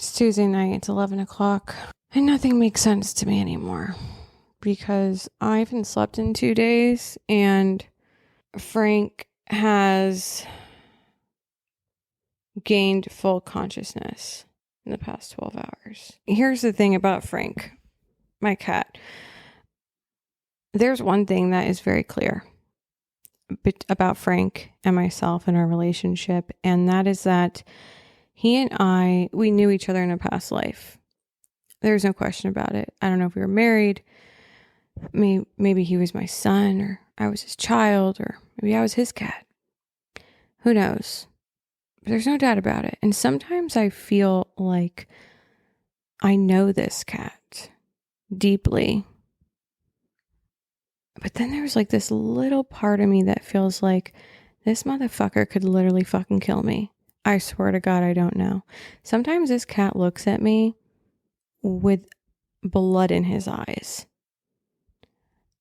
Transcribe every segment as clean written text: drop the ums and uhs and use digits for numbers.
It's Tuesday night. It's 11 o'clock. And nothing makes sense to me anymore. Because I haven't slept in 2 days. And Frank has gained full consciousness in the past 12 hours. Here's the thing about Frank, my cat. There's one thing that is very clear about Frank and myself and our relationship. And that is that he and we knew each other in a past life. There's no question about it. I don't know if we were married. Maybe he was my son, or I was his child, or maybe I was his cat. Who knows? But there's no doubt about it. And sometimes I feel like I know this cat deeply. But then there's like this little part of me that feels like this motherfucker could literally fucking kill me. I swear to God, I don't know. Sometimes this cat looks at me with blood in his eyes.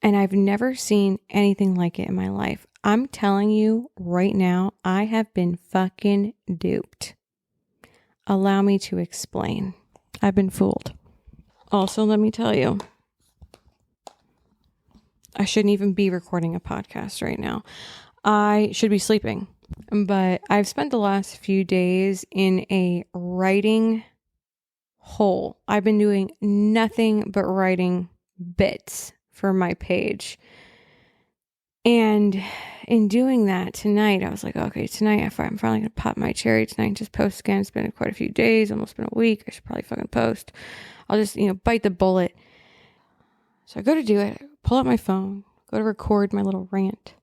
And I've never seen anything like it in my life. I'm telling you right now, I have been fucking duped. Allow me to explain. I've been fooled. Also, let me tell you, I shouldn't even be recording a podcast right now. I should be sleeping. But I've spent the last few days in a writing hole. I've been doing nothing but writing bits for my page. And in doing that tonight, I was like, okay, tonight I'm finally going to pop my cherry tonight and just post again. It's been quite a few days, almost been a week. I should probably fucking post. I'll just, bite the bullet. So I go to do it, pull out my phone, go to record my little rant.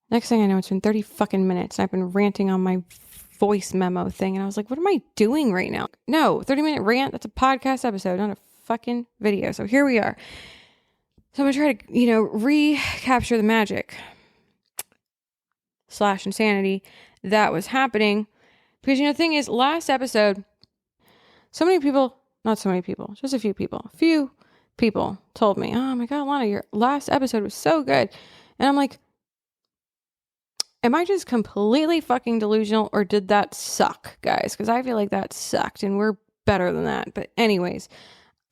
Next thing I know, it's been 30 fucking minutes. And I've been ranting on my voice memo thing. And I was like, what am I doing right now? No, 30-minute rant. That's a podcast episode, not a fucking video. So here we are. So I'm going to try to, recapture the magic / insanity that was happening. Because, the thing is, last episode, not so many people, just a few people told me, oh my God, Alanna, your last episode was so good. And I'm like, am I just completely fucking delusional, or did that suck, guys? Because I feel like that sucked and we're better than that. But anyways,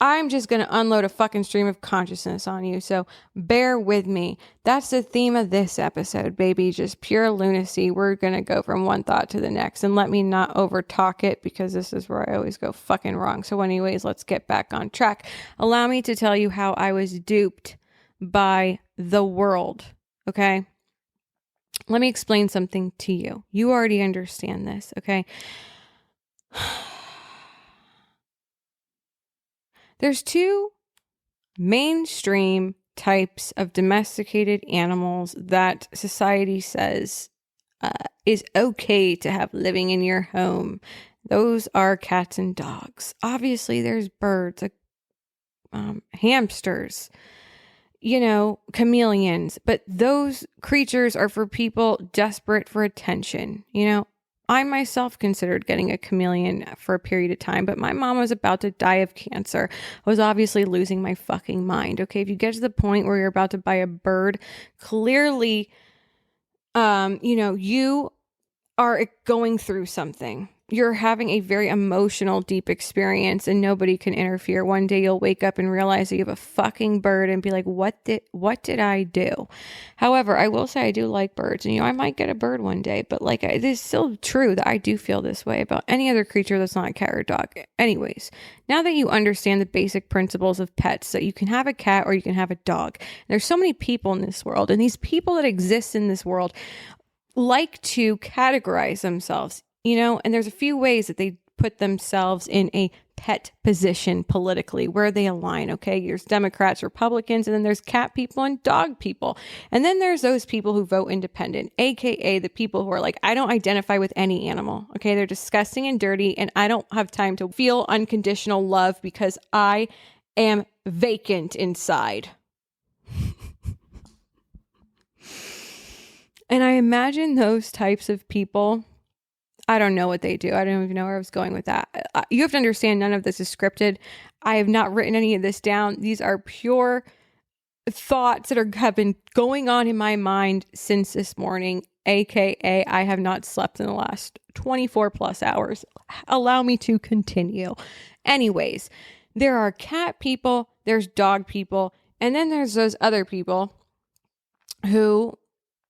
I'm just going to unload a fucking stream of consciousness on you. So bear with me. That's the theme of this episode, baby. Just pure lunacy. We're going to go from one thought to the next, and let me not over talk it, because this is where I always go fucking wrong. So anyways, let's get back on track. Allow me to tell you how I was duped by the world. Okay. Let me explain something to you. You already understand this, okay? There's two mainstream types of domesticated animals that society says is okay to have living in your home. Those are cats and dogs. Obviously, there's birds, hamsters, chameleons, but those creatures are for people desperate for attention. I myself considered getting a chameleon for a period of time, but my mom was about to die of cancer. I was obviously losing my fucking mind. Okay. If you get to the point where you're about to buy a bird, clearly, you are going through something. You're having a very emotional, deep experience, and nobody can interfere. One day you'll wake up and realize that you have a fucking bird and be like, what did I do? However, I will say I do like birds, and I might get a bird one day, but it is still true that I do feel this way about any other creature that's not a cat or a dog. Anyways, now that you understand the basic principles of pets, that you can have a cat or you can have a dog. There's so many people in this world, and these people that exist in this world like to categorize themselves. And there's a few ways that they put themselves in a pet position politically, where they align, okay? There's Democrats, Republicans, and then there's cat people and dog people. And then there's those people who vote independent, aka the people who are like, I don't identify with any animal, okay? They're disgusting and dirty, and I don't have time to feel unconditional love because I am vacant inside. And I imagine those types of people, I don't know what they do. I don't even know where I was going with that. You have to understand, none of this is scripted. I have not written any of this down. These are pure thoughts that have been going on in my mind since this morning. AKA I have not slept in the last 24 plus hours. Allow me to continue. Anyways, there are cat people, there's dog people, and then there's those other people who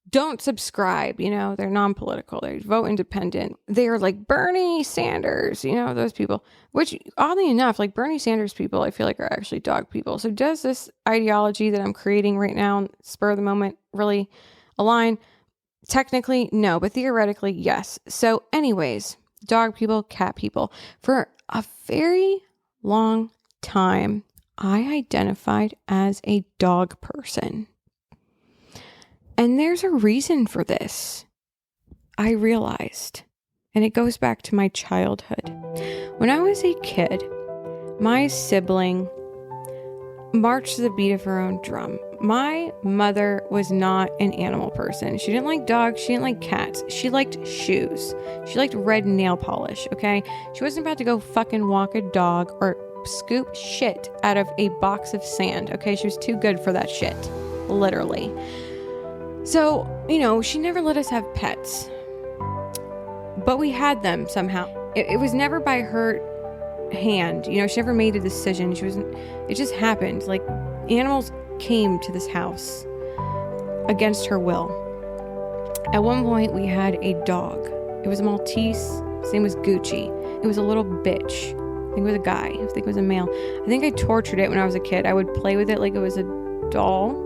don't subscribe, they're non-political, they vote independent. They're like Bernie Sanders, those people, which oddly enough, like Bernie Sanders people, I feel like are actually dog people. So does this ideology that I'm creating right now, spur of the moment, really align? Technically, no, but theoretically, yes. So anyways, dog people, cat people. For a very long time, I identified as a dog person. And there's a reason for this, I realized, and it goes back to my childhood. When I was a kid, my sibling marched to the beat of her own drum. My mother was not an animal person. She didn't like dogs. She didn't like cats. She liked shoes. She liked red nail polish, okay? She wasn't about to go fucking walk a dog or scoop shit out of a box of sand, okay? She was too good for that shit, literally. So, she never let us have pets, but we had them somehow. It was never by her hand, she never made a decision. It just happened. Like, animals came to this house against her will. At one point, we had a dog. It was a Maltese. His name was Gucci. It was a little bitch. I think it was a guy. I think it was a male. I think I tortured it when I was a kid. I would play with it like it was a doll.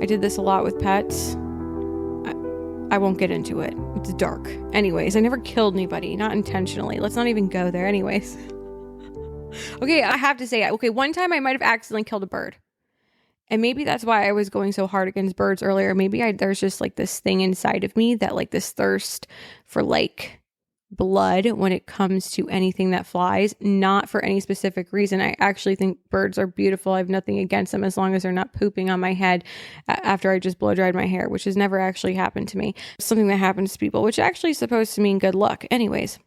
I did this a lot with pets. I won't get into it. It's dark. Anyways, I never killed anybody, not intentionally. Let's not even go there. Anyways. Okay, I have to say, one time I might have accidentally killed a bird. And maybe that's why I was going so hard against birds earlier. Maybe there's just like this thing inside of me that like this thirst for like blood when it comes to anything that flies, not for any specific reason. I actually think birds are beautiful. I have nothing against them as long as they're not pooping on my head after I just blow dried my hair, which has never actually happened to me. Something that happens to people, which actually is supposed to mean good luck. Anyways,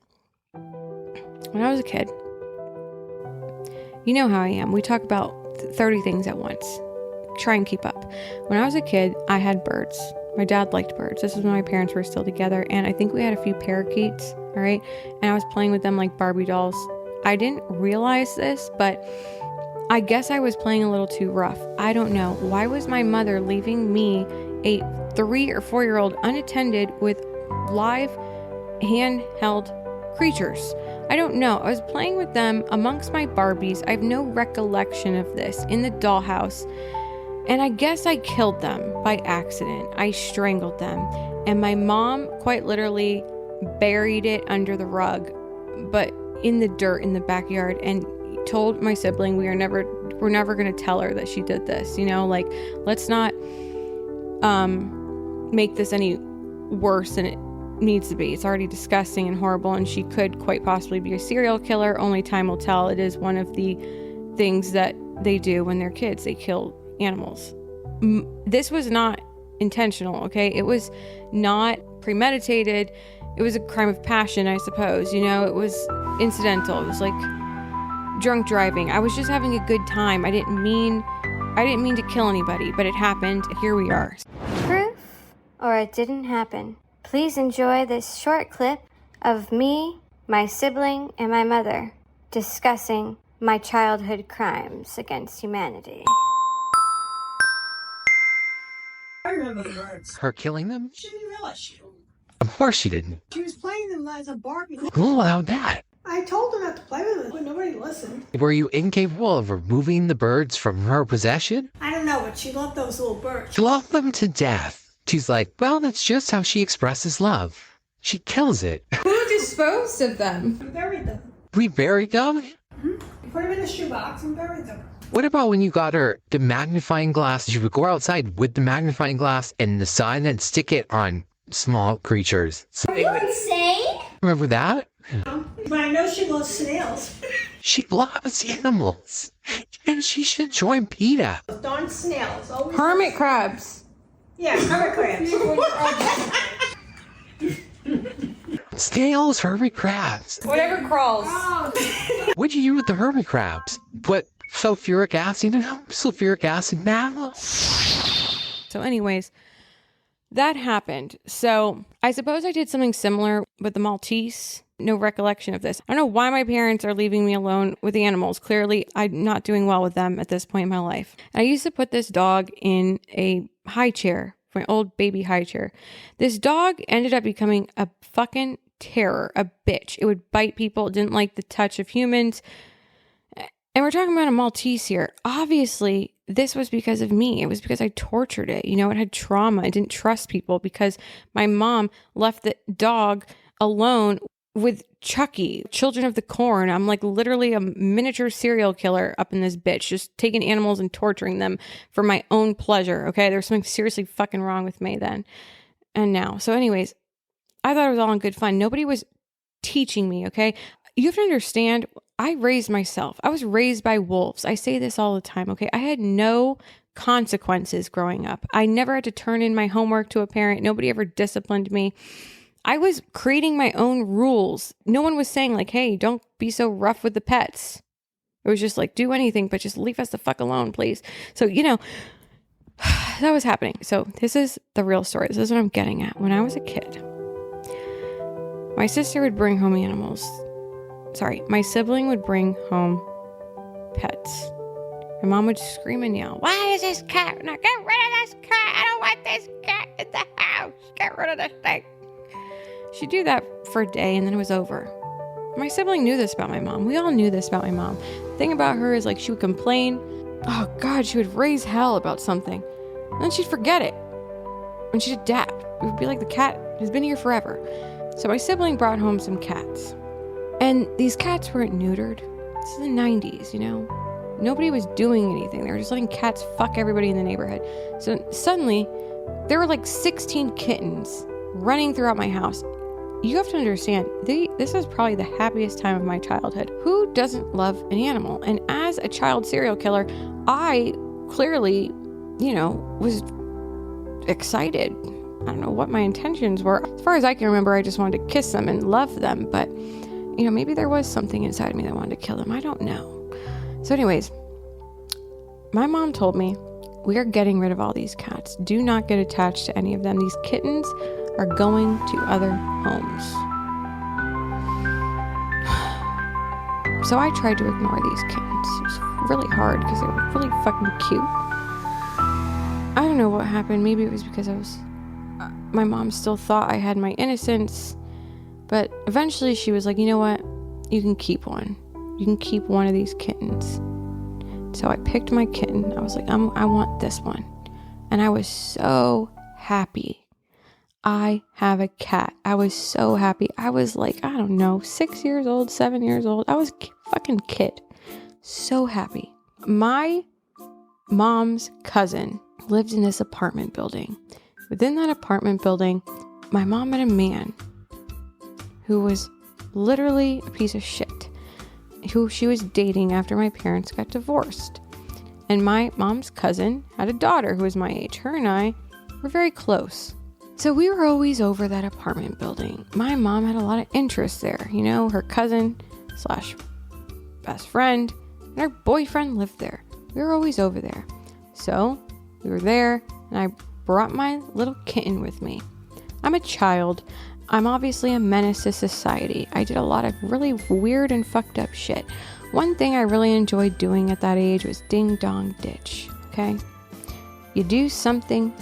when I was a kid, you know how I am. We talk about 30 things at once. Try and keep up. When I was a kid, I had birds. My dad liked birds. This was when my parents were still together, and I think we had a few parakeets, all right? And I was playing with them like Barbie dolls. I didn't realize this, but I guess I was playing a little too rough. I don't know. Why was my mother leaving me, a 3 or 4-year-old, unattended with live handheld creatures? I don't know. I was playing with them amongst my Barbies. I have no recollection of this in the dollhouse. And I guess I killed them by accident. I strangled them. And my mom quite literally buried it under the rug, but in the dirt in the backyard, and told my sibling we're never going to tell her that she did this. Like, let's not make this any worse than it needs to be. It's already disgusting and horrible, and she could quite possibly be a serial killer. Only time will tell. It is one of the things that they do when they're kids. They kill animals. This was not intentional, okay? It was not premeditated. It was a crime of passion, I suppose. It was incidental. It was like drunk driving. I was just having a good time. I didn't mean to kill anybody, but it happened. Here we are. Proof, or it didn't happen. Please enjoy this short clip of me, my sibling, and my mother discussing my childhood crimes against humanity. I remember the birds. Her killing them? She didn't realize she. Of course she didn't. She was playing them as a Barbie. Who allowed that? I told her not to play with them, but nobody listened. Were you incapable of removing the birds from her possession? I don't know, but she loved those little birds. She loved them to death. She's like, well, that's just how she expresses love. She kills it. Who disposed of them? And buried them. We buried them? Mm-hmm. You put them in a shoebox and buried them. What about when you got her the magnifying glass? You would go outside with the magnifying glass and the sign and stick it on small creatures. So Are you insane? remember that? But I know she loves snails. She loves animals. And she should join PETA. Those darn snails. Always Hermit crabs. Yeah, hermit crabs. Snails, hermit crabs. Whatever crawls. What'd you do with the hermit crabs? Put sulfuric acid in them? Sulfuric acid now? So anyways, that happened. So I suppose I did something similar with the Maltese. No recollection of this. I don't know why my parents are leaving me alone with the animals. Clearly, I'm not doing well with them at this point in my life. I used to put this dog in a high chair, my old baby high chair. This dog ended up becoming a fucking terror, a bitch. It would bite people, didn't like the touch of humans. And we're talking about a Maltese here. Obviously, this was because of me. It was because I tortured it. You know, it had trauma. I didn't trust people because my mom left the dog alone with Chucky, Children of the Corn. I'm like literally a miniature serial killer up in this bitch, just taking animals and torturing them for my own pleasure. Okay. There was something seriously fucking wrong with me then and now. So anyways, I thought it was all in good fun. Nobody was teaching me. Okay. You have to understand, I raised myself. I was raised by wolves. I say this all the time. Okay. I had no consequences growing up. I never had to turn in my homework to a parent. Nobody ever disciplined me. I was creating my own rules. No one was saying like, hey, don't be so rough with the pets. It was just like, do anything, but just leave us the fuck alone, please. So, you know, that was happening. So this is the real story. This is what I'm getting at. When I was a kid, my sister would bring home animals. Sorry, my sibling would bring home pets. My mom would scream and yell, why is this cat? Now get rid of this cat. I don't want this cat in the house. Get rid of this thing. She'd do that for a day and then it was over. My sibling knew this about my mom. We all knew this about my mom. The thing about her is like she would complain. Oh God, she would raise hell about something. And then she'd forget it. And she'd adapt. It would be like the cat has been here forever. So my sibling brought home some cats. And these cats weren't neutered. This is the 90s, you know? Nobody was doing anything. They were just letting cats fuck everybody in the neighborhood. So suddenly, there were like 16 kittens running throughout my house. You have to understand, this is probably the happiest time of my childhood. Who doesn't love an animal? And as a child serial killer, I clearly, you know, was excited. I don't know what my intentions were. As far as I can remember, I just wanted to kiss them and love them. But, you know, maybe there was something inside of me that wanted to kill them. I don't know. So anyways, my mom told me, we are getting rid of all these cats. Do not get attached to any of them. These kittens are going to other homes. So I tried to ignore these kittens. It was really hard because they were really fucking cute. I don't know what happened. Maybe it was because my mom still thought I had my innocence. But eventually she was like, you know what? You can keep one. You can keep one of these kittens. So I picked my kitten. I was like, I want this one. And I was so happy. I have a cat. I was so happy. I was like, I don't know, 6 years old, 7 years old. I was fucking kid. So happy. My mom's cousin lived in this apartment building. Within that apartment building, my mom met a man who was literally a piece of shit, who she was dating after my parents got divorced. And my mom's cousin had a daughter who was my age. Her and I were very close. So we were always over that apartment building. My mom had a lot of interest there. You know, her cousin / best friend and her boyfriend lived there. We were always over there. So we were there and I brought my little kitten with me. I'm a child. I'm obviously a menace to society. I did a lot of really weird and fucked up shit. One thing I really enjoyed doing at that age was ding dong ditch. Okay? You do something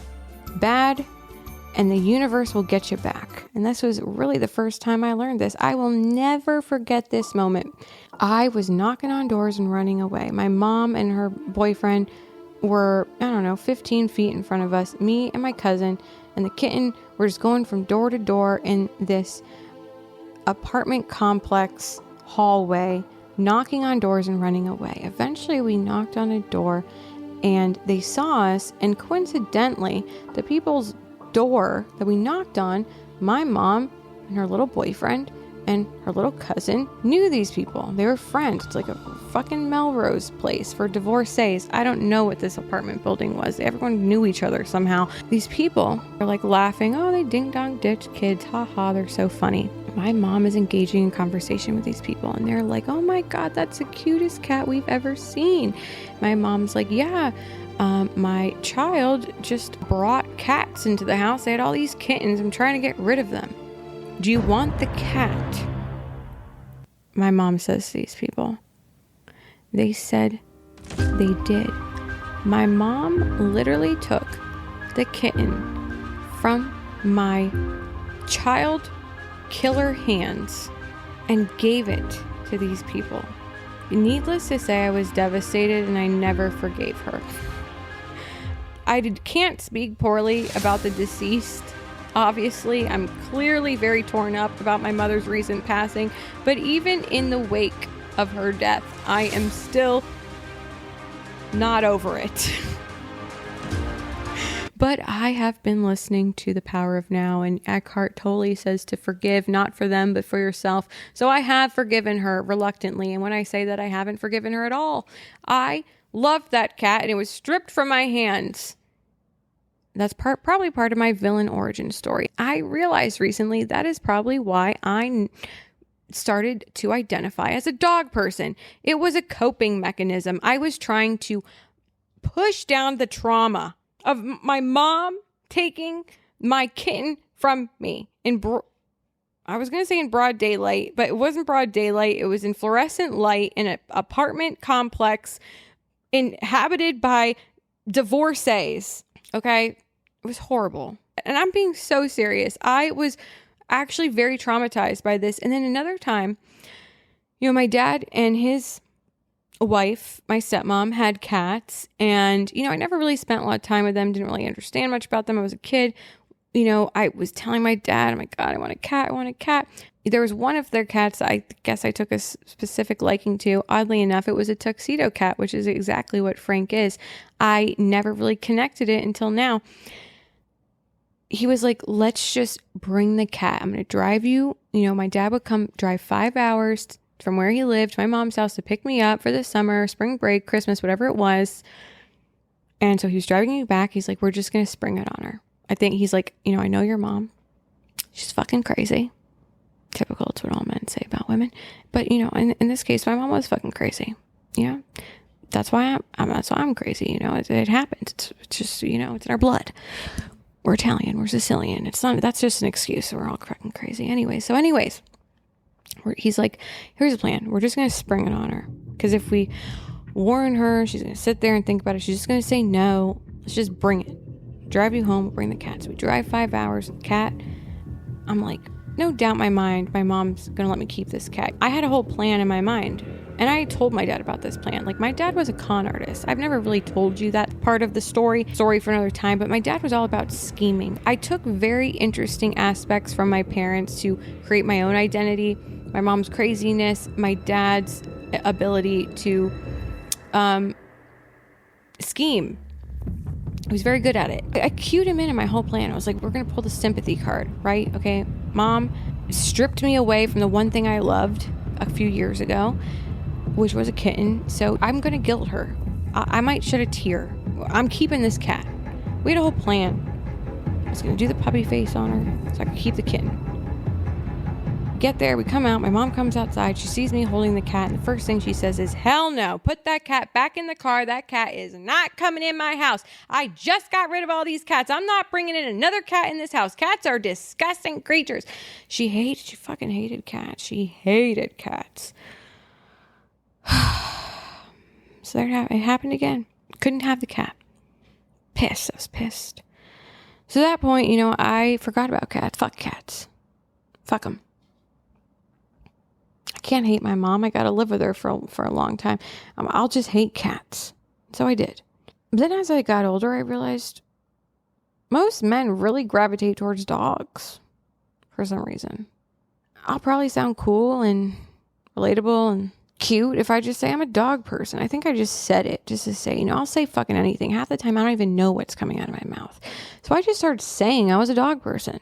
bad and the universe will get you back. And this was really the first time I learned this. I will never forget this moment. I was knocking on doors and running away. My mom and her boyfriend were, 15 feet in front of us. Me and my cousin and the kitten were just going from door to door in this apartment complex hallway, knocking on doors and running away. Eventually we knocked on a door and they saw us, and coincidentally, the people's door that we knocked on, my mom and her little boyfriend and her little cousin knew these people. They were friends. It's like a fucking Melrose place for divorcees. I don't know what this apartment building was. Everyone knew each other somehow. These people are like laughing. Oh, they ding dong ditch kids. Ha ha, they're so funny. My mom is engaging in conversation with these people and they're like, oh my God, that's the cutest cat we've ever seen. My mom's like, yeah, my child just brought cats into the house. They had all these kittens. I'm trying to get rid of them. Do you want the cat? My mom says to these people. They said they did. My mom literally took the kitten from my child killer hands and gave it to these people. Needless to say, I was devastated and I never forgave her. Can't speak poorly about the deceased. Obviously, I'm clearly very torn up about my mother's recent passing, but even in the wake of her death, I am still not over it. But I have been listening to The Power of Now, and Eckhart Tolle says to forgive, not for them, but for yourself. So I have forgiven her reluctantly. And when I say that, I haven't forgiven her at all. I loved that cat and it was stripped from my hands. That's probably part of my villain origin story. I realized recently that is probably why I started to identify as a dog person. It was a coping mechanism. I was trying to push down the trauma of my mom taking my kitten from me I was going to say in broad daylight, but it wasn't broad daylight. It was in fluorescent light in an apartment complex inhabited by divorcees. Okay. It was horrible. And I'm being so serious. I was actually very traumatized by this. And then another time, my dad and his wife, my stepmom, had cats. And, I never really spent a lot of time with them. Didn't really understand much about them. I was a kid. I was telling my dad, oh my God, I want a cat. I want a cat. There was one of their cats that I guess I took a specific liking to. Oddly enough, it was a tuxedo cat, which is exactly what Frank is. I never really connected it until now. He was like, let's just bring the cat. I'm going to drive you. My dad would come drive 5 hours from where he lived to my mom's house to pick me up for the summer, spring break, Christmas, whatever it was. And so he was driving me back. He's like, we're just going to spring it on her. I think he's like, I know your mom. She's fucking crazy. Typical. It's what all men say about women. But, in this case, my mom was fucking crazy. That's why I'm crazy. It happens. It's just, it's in our blood. We're Italian. We're Sicilian. That's just an excuse. We're all fucking crazy. Anyways, he's like, here's the plan. We're just going to spring it on her. Because if we warn her, she's going to sit there and think about it. She's just going to say no. Let's just bring it. Drive you home, bring the cat. So we drive 5 hours. Cat, I'm like, no doubt in my mind, my mom's going to let me keep this cat. I had a whole plan in my mind. And I told my dad about this plan. Like, my dad was a con artist. I've never really told you that part of the story for another time, but my dad was all about scheming. I took very interesting aspects from my parents to create my own identity. My mom's craziness, my dad's ability to scheme. He was very good at it. I cued him in my whole plan. I was like, we're going to pull the sympathy card, right? Okay, mom stripped me away from the one thing I loved a few years ago, which was a kitten. So I'm going to guilt her. I might shed a tear. I'm keeping this cat. We had a whole plan. I was going to do the puppy face on her so I could keep the kitten. Get there, we come out, my mom comes outside, she sees me holding the cat, and the first thing she says is, hell no, put that cat back in the car, that cat is not coming in my house. I just got rid of all these cats. I'm not bringing in another cat in this house. Cats are disgusting creatures. She fucking hated cats. She hated cats. So it happened again. Couldn't have the cat. Pissed. I was pissed. So at that point, I forgot about cats. Fuck cats. Fuck them. I can't hate my mom. I got to live with her for a long time. I'll just hate cats. So I did. But then as I got older, I realized most men really gravitate towards dogs for some reason. I'll probably sound cool and relatable and cute if I just say I'm a dog person. I think I just said it just to say, I'll say fucking anything. Half the time I don't even know what's coming out of my mouth. So I just started saying I was a dog person.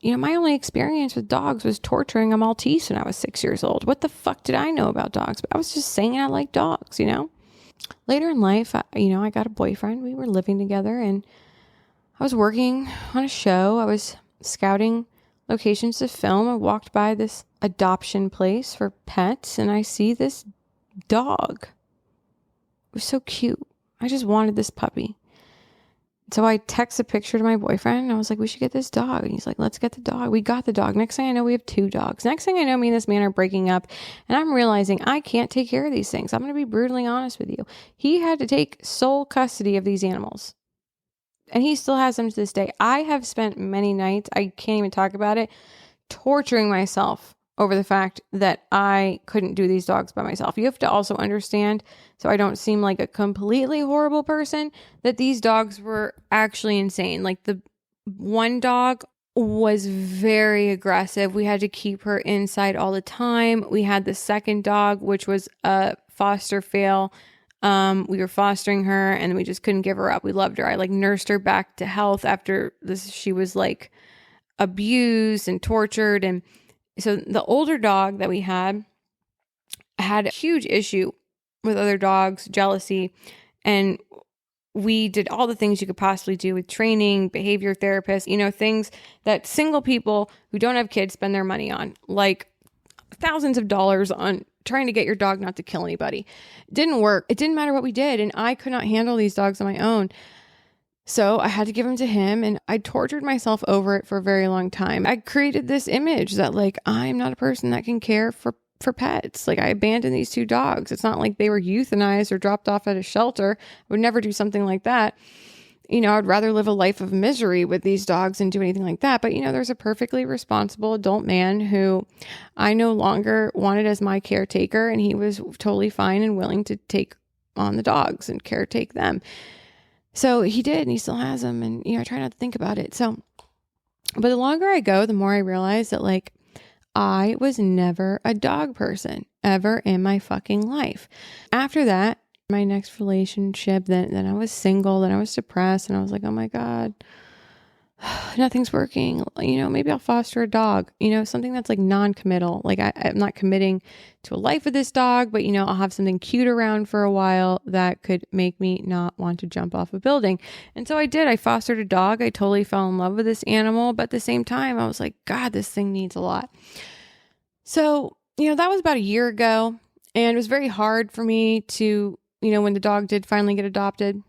My only experience with dogs was torturing a Maltese when I was 6 years old. What the fuck did I know about dogs? But I was just saying I like dogs, Later in life, I got a boyfriend. We were living together and I was working on a show. I was scouting locations to film. I walked by this adoption place for pets and I see this dog. It was so cute. I just wanted this puppy. So I text a picture to my boyfriend and I was like, we should get this dog. And he's like, let's get the dog. We got the dog. Next thing I know, we have 2 dogs. Next thing I know, me and this man are breaking up and I'm realizing I can't take care of these things. I'm going to be brutally honest with you. He had to take sole custody of these animals and he still has them to this day. I have spent many nights, I can't even talk about it, torturing myself over the fact that I couldn't do these dogs by myself. You have to also understand, so I don't seem like a completely horrible person, that these dogs were actually insane. Like the one dog was very aggressive. We had to keep her inside all the time. We had the second dog, which was a foster fail. We were fostering her and we just couldn't give her up. We loved her. I like nursed her back to health after this. She was like abused and tortured. And so the older dog that we had a huge issue with other dogs, jealousy, and we did all the things you could possibly do with training, behavior therapists, things that single people who don't have kids spend their money on, like thousands of dollars on trying to get your dog not to kill anybody. It didn't work. It didn't matter what we did. And I could not handle these dogs on my own. So I had to give him to him and I tortured myself over it for a very long time. I created this image that like, I'm not a person that can care for pets. Like I abandoned these 2 dogs. It's not like they were euthanized or dropped off at a shelter. I would never do something like that. I'd rather live a life of misery with these dogs than do anything like that. But, there's a perfectly responsible adult man who I no longer wanted as my caretaker. And he was totally fine and willing to take on the dogs and caretake them. So he did, and he still has them. And, I try not to think about it. So, but the longer I go, the more I realize that like, I was never a dog person ever in my fucking life. After that, my next relationship, then I was single, then I was depressed, and I was like, oh my God, nothing's working. Maybe I'll foster a dog, something that's like non-committal. Like I'm not committing to a life with this dog, but I'll have something cute around for a while that could make me not want to jump off a building. And so I did. I fostered a dog. I totally fell in love with this animal, but at the same time, I was like, God, this thing needs a lot. So, that was about a year ago, and it was very hard for me to, when the dog did finally get adopted,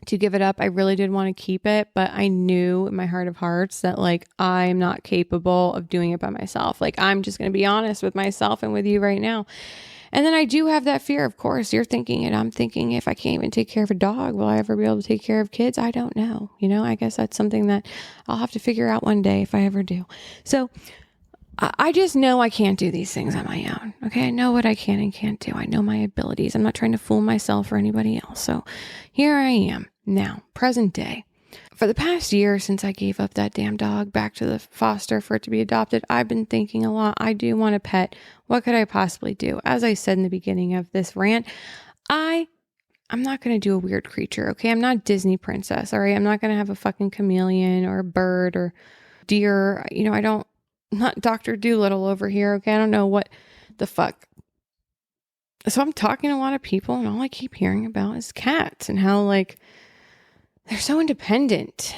to give it up. I really did want to keep it, but I knew in my heart of hearts that like, I'm not capable of doing it by myself. Like, I'm just going to be honest with myself and with you right now. And then I do have that fear. Of course, you're thinking it. I'm thinking, if I can't even take care of a dog, will I ever be able to take care of kids? I don't know. I guess that's something that I'll have to figure out one day if I ever do. So I just know I can't do these things on my own. Okay. I know what I can and can't do. I know my abilities. I'm not trying to fool myself or anybody else. So here I am now, present day. For the past year, since I gave up that damn dog back to the foster for it to be adopted, I've been thinking a lot. I do want a pet. What could I possibly do? As I said in the beginning of this rant, I'm not going to do a weird creature. Okay. I'm not Disney princess. All right. I'm not going to have a fucking chameleon or a bird or deer. Not Dr. Doolittle over here. Okay. I don't know what the fuck. So I'm talking to a lot of people and all I keep hearing about is cats and how like they're so independent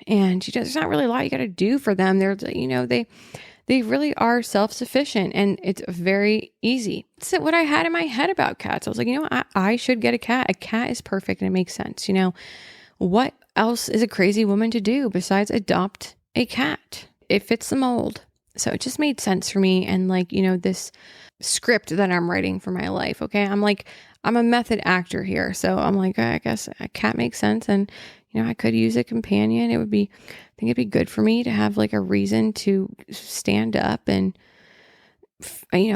and there's not really a lot you got to do for them. They really are self-sufficient and it's very easy. It's what I had in my head about cats. I was like, I should get a cat. A cat is perfect and it makes sense. What else is a crazy woman to do besides adopt a cat? It fits the mold. So it just made sense for me. And like, this script that I'm writing for my life. Okay. I'm a method actor here. So I'm like, I guess a cat makes sense. And, I could use a companion. I think it'd be good for me to have like a reason to stand up and,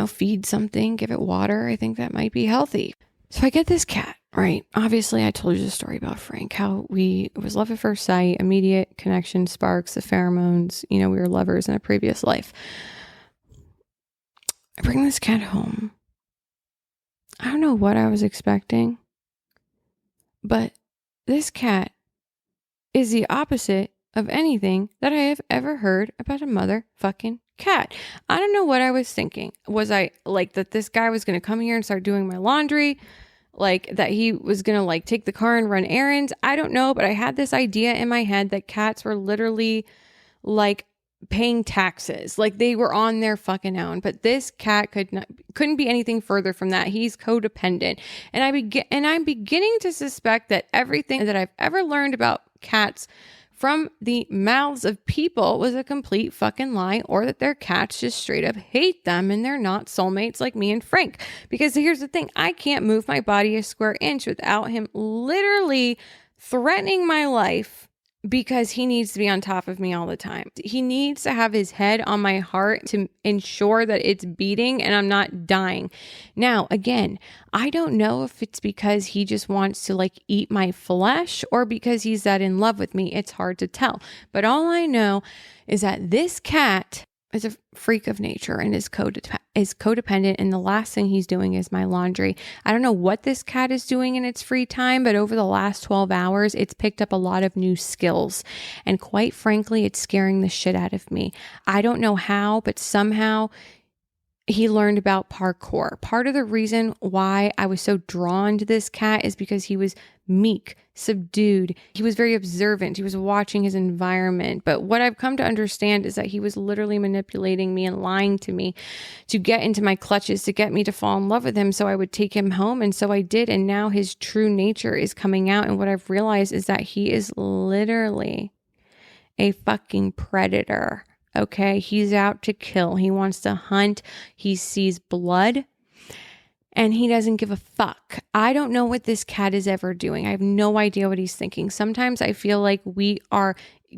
feed something, give it water. I think that might be healthy. So I get this cat, right? Obviously I told you the story about Frank, how it was love at first sight, immediate connection, sparks, the pheromones, we were lovers in a previous life. I bring this cat home. I don't know what I was expecting, but this cat is the opposite of anything that I have ever heard about a motherfucking cat. I don't know what I was thinking. Was I like that this guy was going to come here and start doing my laundry? Like that he was going to like take the car and run errands? I don't know, but I had this idea in my head that cats were literally like paying taxes. Like they were on their fucking own. But this cat couldn't be anything further from that. He's codependent. And I'm beginning to suspect that everything that I've ever learned about cats from the mouths of people was a complete fucking lie, or that their cats just straight up hate them and they're not soulmates like me and Frank. Because here's the thing, I can't move my body a square inch without him literally threatening my life, because he needs to be on top of me all the time. He needs to have his head on my heart to ensure that it's beating and I'm not dying. Now, again, I don't know if it's because he just wants to like eat my flesh or because he's that in love with me. It's hard to tell. But all I know is that this cat is a freak of nature and is codependent, and the last thing he's doing is my laundry. I don't know what this cat is doing in its free time, but over the last 12 hours, it's picked up a lot of new skills. And quite frankly, it's scaring the shit out of me. I don't know how, but somehow he learned about parkour. Part of the reason why I was so drawn to this cat is because he was meek, subdued. He was very observant. He was watching his environment. But what I've come to understand is that he was literally manipulating me and lying to me to get into my clutches, to get me to fall in love with him so I would take him home. And so I did. And now his true nature is coming out. And what I've realized is that he is literally a fucking predator. Okay, he's out to kill. He wants to hunt. He sees blood and he doesn't give a fuck. I don't know what this cat is ever doing. I have no idea what he's thinking. Sometimes I feel like we are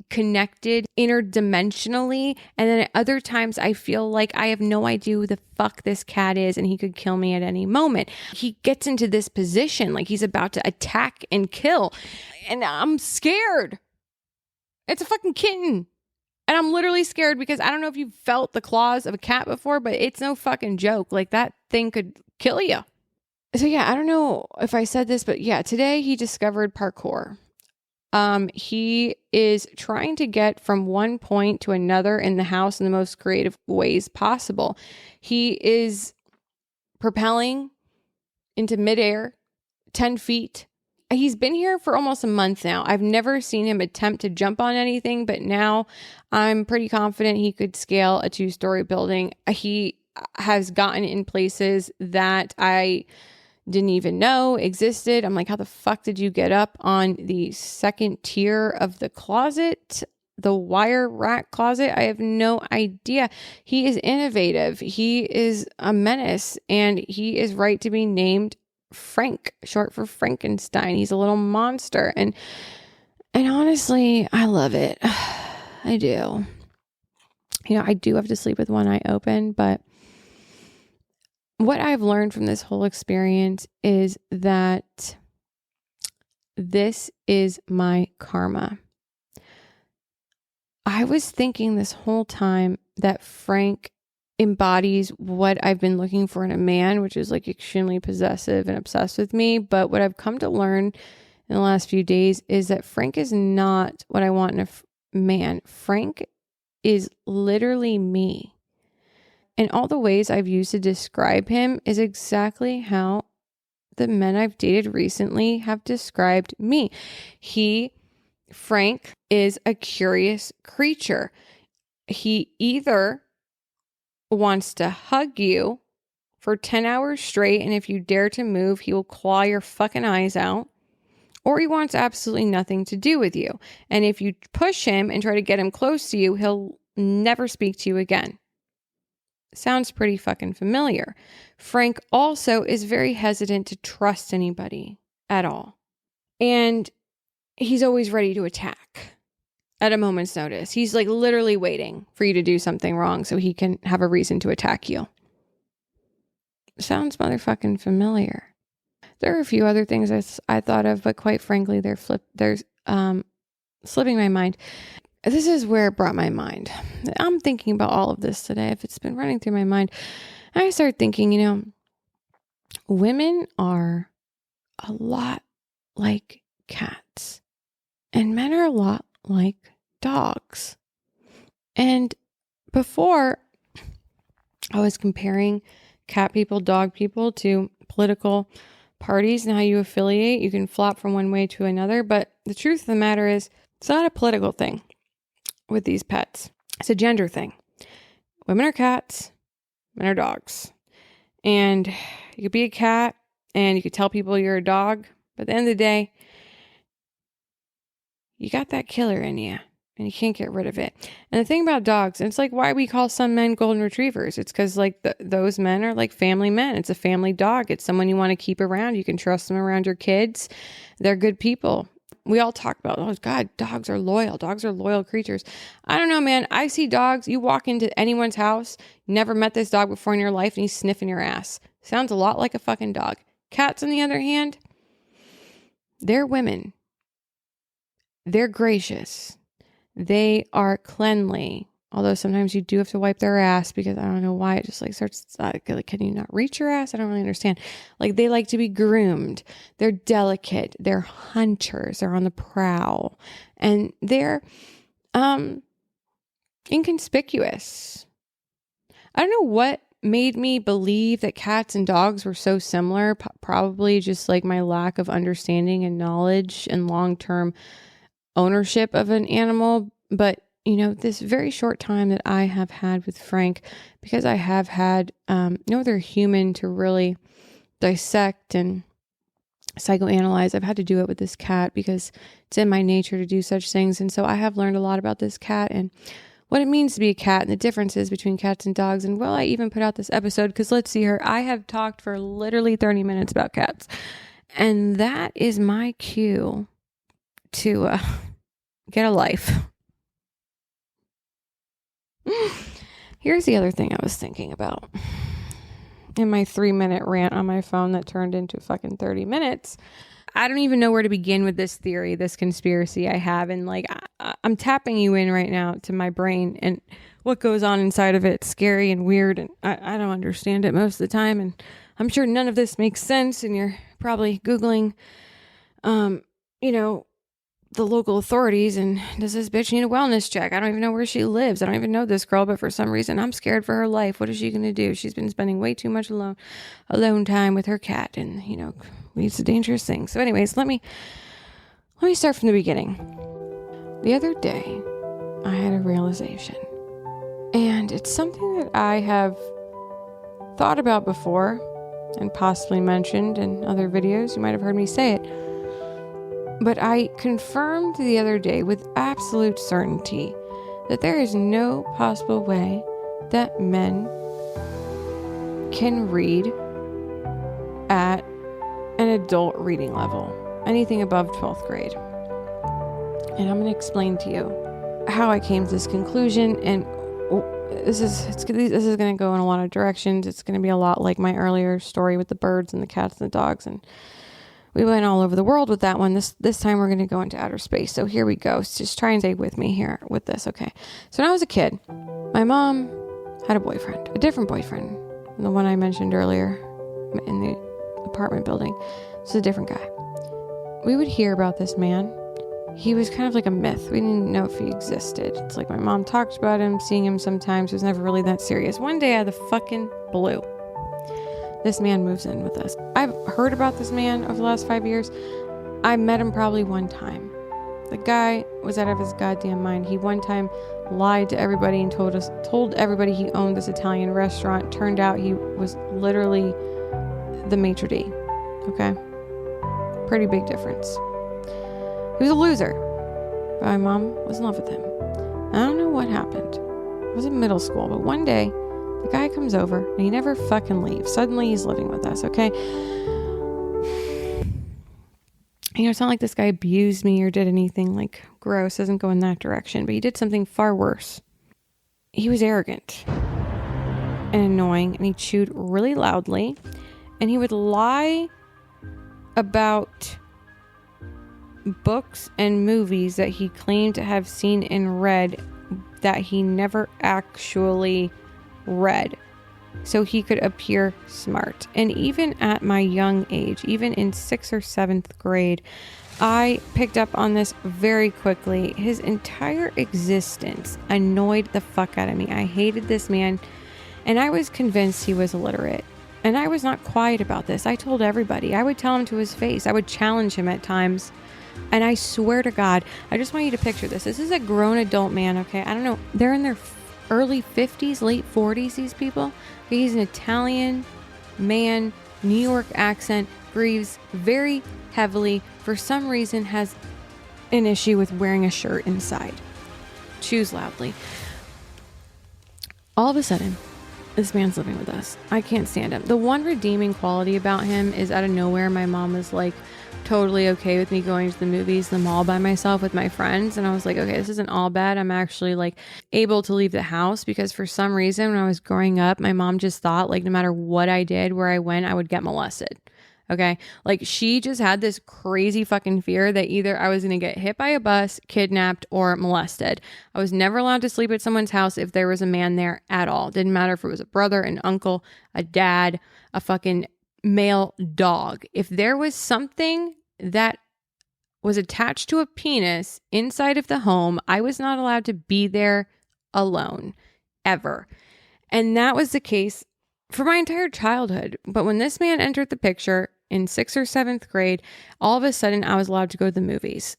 connected interdimensionally, and then at other times I feel like I have no idea who the fuck this cat is and he could kill me at any moment. He gets into this position like he's about to attack and kill, and I'm scared. It's a fucking kitten. And I'm literally scared because I don't know if you've felt the claws of a cat before, but it's no fucking joke. Like that thing could kill you. So yeah, I don't know if I said this, but yeah, today he discovered parkour. He is trying to get from one point to another in the house in the most creative ways possible. He is propelling into midair, 10 feet. He's been here for almost a month now. I've never seen him attempt to jump on anything, but now I'm pretty confident he could scale a 2-story building. He has gotten in places that I didn't even know existed. I'm like, how the fuck did you get up on the second tier of the closet? The wire rack closet? I have no idea. He is innovative. He is a menace, and he is right to be named Frank, short for Frankenstein. He's a little monster, and honestly, I love it. I do. You know, I do have to sleep with one eye open, but what I've learned from this whole experience is that this is my karma. I was thinking this whole time that Frank embodies what I've been looking for in a man, which is like extremely possessive and obsessed with me. But what I've come to learn in the last few days is that Frank is not what I want in a man. Frank is literally me. And all the ways I've used to describe him is exactly how the men I've dated recently have described me. Frank, is a curious creature. He either wants to hug you for 10 hours straight, and if you dare to move, he will claw your fucking eyes out, or he wants absolutely nothing to do with you. And if you push him and try to get him close to you, he'll never speak to you again. Sounds pretty fucking familiar. Frank also is very hesitant to trust anybody at all. And he's always ready to attack at a moment's notice. He's like literally waiting for you to do something wrong so he can have a reason to attack you. Sounds motherfucking familiar. There are a few other things I thought of, but quite frankly, they're slipping my mind. This is where it brought my mind. I'm thinking about all of this today. If it's been running through my mind, I started thinking, women are a lot like cats, and men are a lot like dogs. And before, I was comparing cat people, dog people to political parties and how you affiliate. You can flop from one way to another, but the truth of the matter is, it's not a political thing with these pets. It's a gender thing. Women are cats, men are dogs. And you could be a cat and you could tell people you're a dog, but at the end of the day, you got that killer in you and you can't get rid of it. And the thing about dogs, it's like why we call some men golden retrievers. It's because like those men are like family men. It's a family dog. It's someone you want to keep around. You can trust them around your kids. They're good people. We all talk about, oh God, dogs are loyal. Dogs are loyal creatures. I don't know, man. I see dogs. You walk into anyone's house, never met this dog before in your life, and he's sniffing your ass. Sounds a lot like a fucking dog. Cats, on the other hand, they're women. They're gracious. They are cleanly. Although sometimes you do have to wipe their ass because I don't know why it just like starts, like, can you not reach your ass? I don't really understand. Like they like to be groomed. They're delicate. They're hunters. They're on the prowl. And they're inconspicuous. I don't know what made me believe that cats and dogs were so similar. Probably just like my lack of understanding and knowledge and long-term ownership of an animal. But you know, this very short time that I have had with Frank, because I have had no other human to really dissect and psychoanalyze, I've had to do it with this cat because it's in my nature to do such things. And so I have learned a lot about this cat and what it means to be a cat and the differences between cats and dogs. And will I even put out this episode? Because let's see here. I have talked for literally 30 minutes about cats. And that is my cue to get a life. Here's the other thing I was thinking about in my 3-minute rant on my phone that turned into fucking 30 minutes. I don't even know where to begin with this theory, this conspiracy I have. And like, I'm tapping you in right now to my brain and what goes on inside of it. It's scary and weird. And I don't understand it most of the time. And I'm sure none of this makes sense. And you're probably Googling, you know, the local authorities and does this bitch need a wellness check? I don't even know where she lives. I don't even know this girl, but for some reason I'm scared for her life. What is she going to do? She's been spending way too much alone time with her cat and, you know, leads to dangerous things. So anyways, let me start from the beginning. The other day I had a realization and it's something that I have thought about before and possibly mentioned in other videos. You might have heard me say it. But I confirmed the other day with absolute certainty that there is no possible way that men can read at an adult reading level, anything above 12th grade. And I'm going to explain to you how I came to this conclusion. And this is going to go in a lot of directions. It's going to be a lot like my earlier story with the birds and the cats and the dogs, and we went all over the world with that one. This time we're going to go into outer space. So here we go. So just try and stay with me here with this. Okay. So when I was a kid, my mom had a boyfriend, a different boyfriend than the one I mentioned earlier in the apartment building. It's a different guy. We would hear about this man. He was kind of like a myth. We didn't know if he existed. It's like my mom talked about him, seeing him sometimes. It was never really that serious. One day out of the fucking blue, this man moves in with us. I've heard about this man over the last 5 years. I met him probably one time. The guy was out of his goddamn mind. He one time lied to everybody and told everybody he owned this Italian restaurant. Turned out he was literally the maitre d'. Okay? Pretty big difference. He was a loser. But my mom was in love with him. I don't know what happened. It was in middle school, but one day the guy comes over and he never fucking leaves. Suddenly he's living with us, okay? You know, it's not like this guy abused me or did anything like gross. Doesn't go in that direction, but he did something far worse. He was arrogant and annoying, and he chewed really loudly, and he would lie about books and movies that he claimed to have seen and read that he never actually read, so he could appear smart. And even at my young age, even in 6th or 7th grade, I picked up on this very quickly. His entire existence annoyed the fuck out of me. I hated this man, and I was convinced he was illiterate. And I was not quiet about this. I told everybody. I would tell him to his face. I would challenge him at times. And I swear to God, I just want you to picture this. This is a grown adult man, okay? I don't know. They're in their early 50s, late 40s, these people. He's an Italian man, New York accent, breathes very heavily. For some reason has an issue with wearing a shirt inside. Chews loudly. All of a sudden, this man's living with us. I can't stand him. The one redeeming quality about him is out of nowhere, my mom was like totally okay with me going to the movies, the mall by myself with my friends. And I was like, okay, this isn't all bad. I'm actually like able to leave the house because for some reason when I was growing up, my mom just thought like no matter what I did, where I went, I would get molested. Okay. Like she just had this crazy fucking fear that either I was going to get hit by a bus, kidnapped, or molested. I was never allowed to sleep at someone's house if there was a man there at all. Didn't matter if it was a brother, an uncle, a dad, a fucking male dog. If there was something that was attached to a penis inside of the home, I was not allowed to be there alone ever. And that was the case for my entire childhood. But when this man entered the picture in 6th or 7th grade, all of a sudden I was allowed to go to the movies.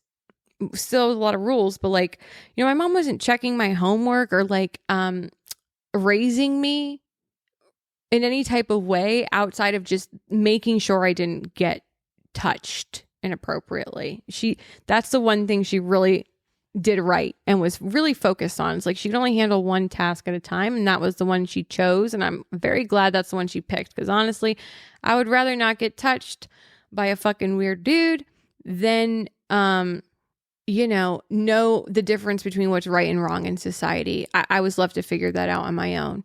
Still a lot of rules, but like, you know, my mom wasn't checking my homework or like raising me in any type of way outside of just making sure I didn't get touched inappropriately. That's the one thing she really did right and was really focused on. It's like she could only handle one task at a time, and that was the one she chose. And I'm very glad that's the one she picked, because honestly, I would rather not get touched by a fucking weird dude than know the difference between what's right and wrong in society. I was left to figure that out on my own.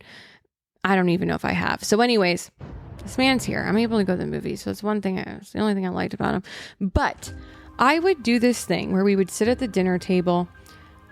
I don't even know if I have. So anyways, this man's here. I'm able to go to the movies. So it's it's the only thing I liked about him. But I would do this thing where we would sit at the dinner table,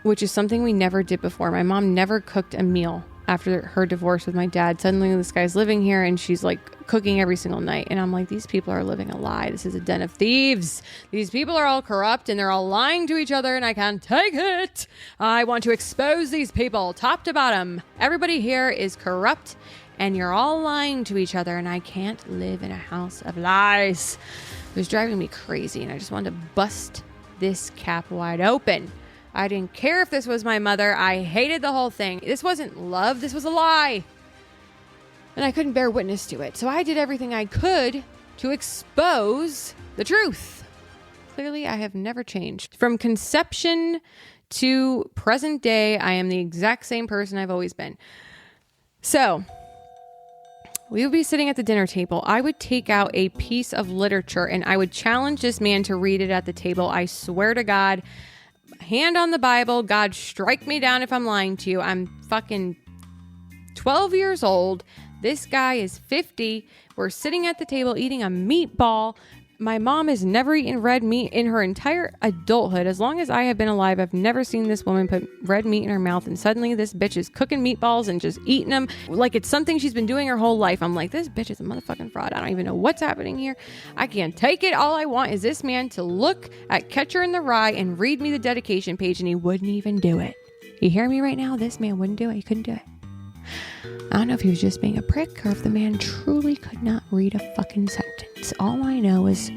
which is something we never did before. My mom never cooked a meal after her divorce with my dad. Suddenly this guy's living here and she's like cooking every single night. And I'm like, these people are living a lie. This is a den of thieves. These people are all corrupt and they're all lying to each other and I can't take it. I want to expose these people top to bottom. Everybody here is corrupt and you're all lying to each other and I can't live in a house of lies. It was driving me crazy and I just wanted to bust this cap wide open. I didn't care if this was my mother. I hated the whole thing. This wasn't love. This was a lie. And I couldn't bear witness to it. So I did everything I could to expose the truth. Clearly, I have never changed. From conception to present day, I am the exact same person I've always been. So we would be sitting at the dinner table. I would take out a piece of literature and I would challenge this man to read it at the table. I swear to God, hand on the Bible, God strike me down if I'm lying to you. I'm fucking 12 years old. This guy is 50. We're sitting at the table eating a meatball. My mom has never eaten red meat in her entire adulthood. As long as I have been alive, I've never seen this woman put red meat in her mouth. And suddenly this bitch is cooking meatballs and just eating them like it's something she's been doing her whole life. I'm like, this bitch is a motherfucking fraud. I don't even know what's happening here. I can't take it. All I want is this man to look at Catcher in the Rye and read me the dedication page, and he wouldn't even do it. You hear me right now? This man wouldn't do it. He couldn't do it. I don't know if he was just being a prick or if the man truly could not read a fucking sentence. All I know is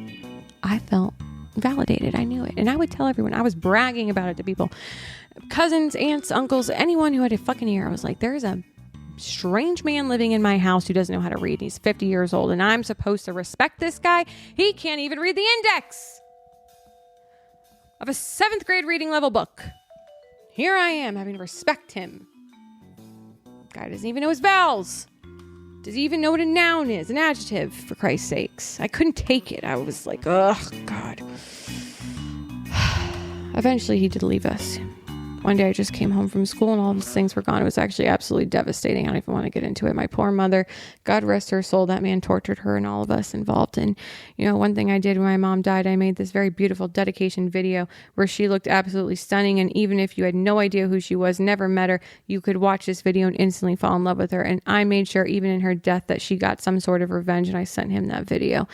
I felt validated. I knew it. And I would tell everyone. I was bragging about it to people. Cousins, aunts, uncles, anyone who had a fucking ear. I was like, there's a strange man living in my house who doesn't know how to read. He's 50 years old and I'm supposed to respect this guy. He can't even read the index of a 7th grade reading level book. Here I am having to respect him. Guy doesn't even know his vowels. Does he even know what a noun is? An adjective, for Christ's sakes. I couldn't take it. I was like, ugh, God. Eventually, he did leave us. One day I just came home from school and all of his things were gone. It was actually absolutely devastating. I don't even want to get into it. My poor mother, God rest her soul, that man tortured her and all of us involved. And, you know, one thing I did when my mom died, I made this very beautiful dedication video where she looked absolutely stunning. And even if you had no idea who she was, never met her, you could watch this video and instantly fall in love with her. And I made sure even in her death that she got some sort of revenge. And I sent him that video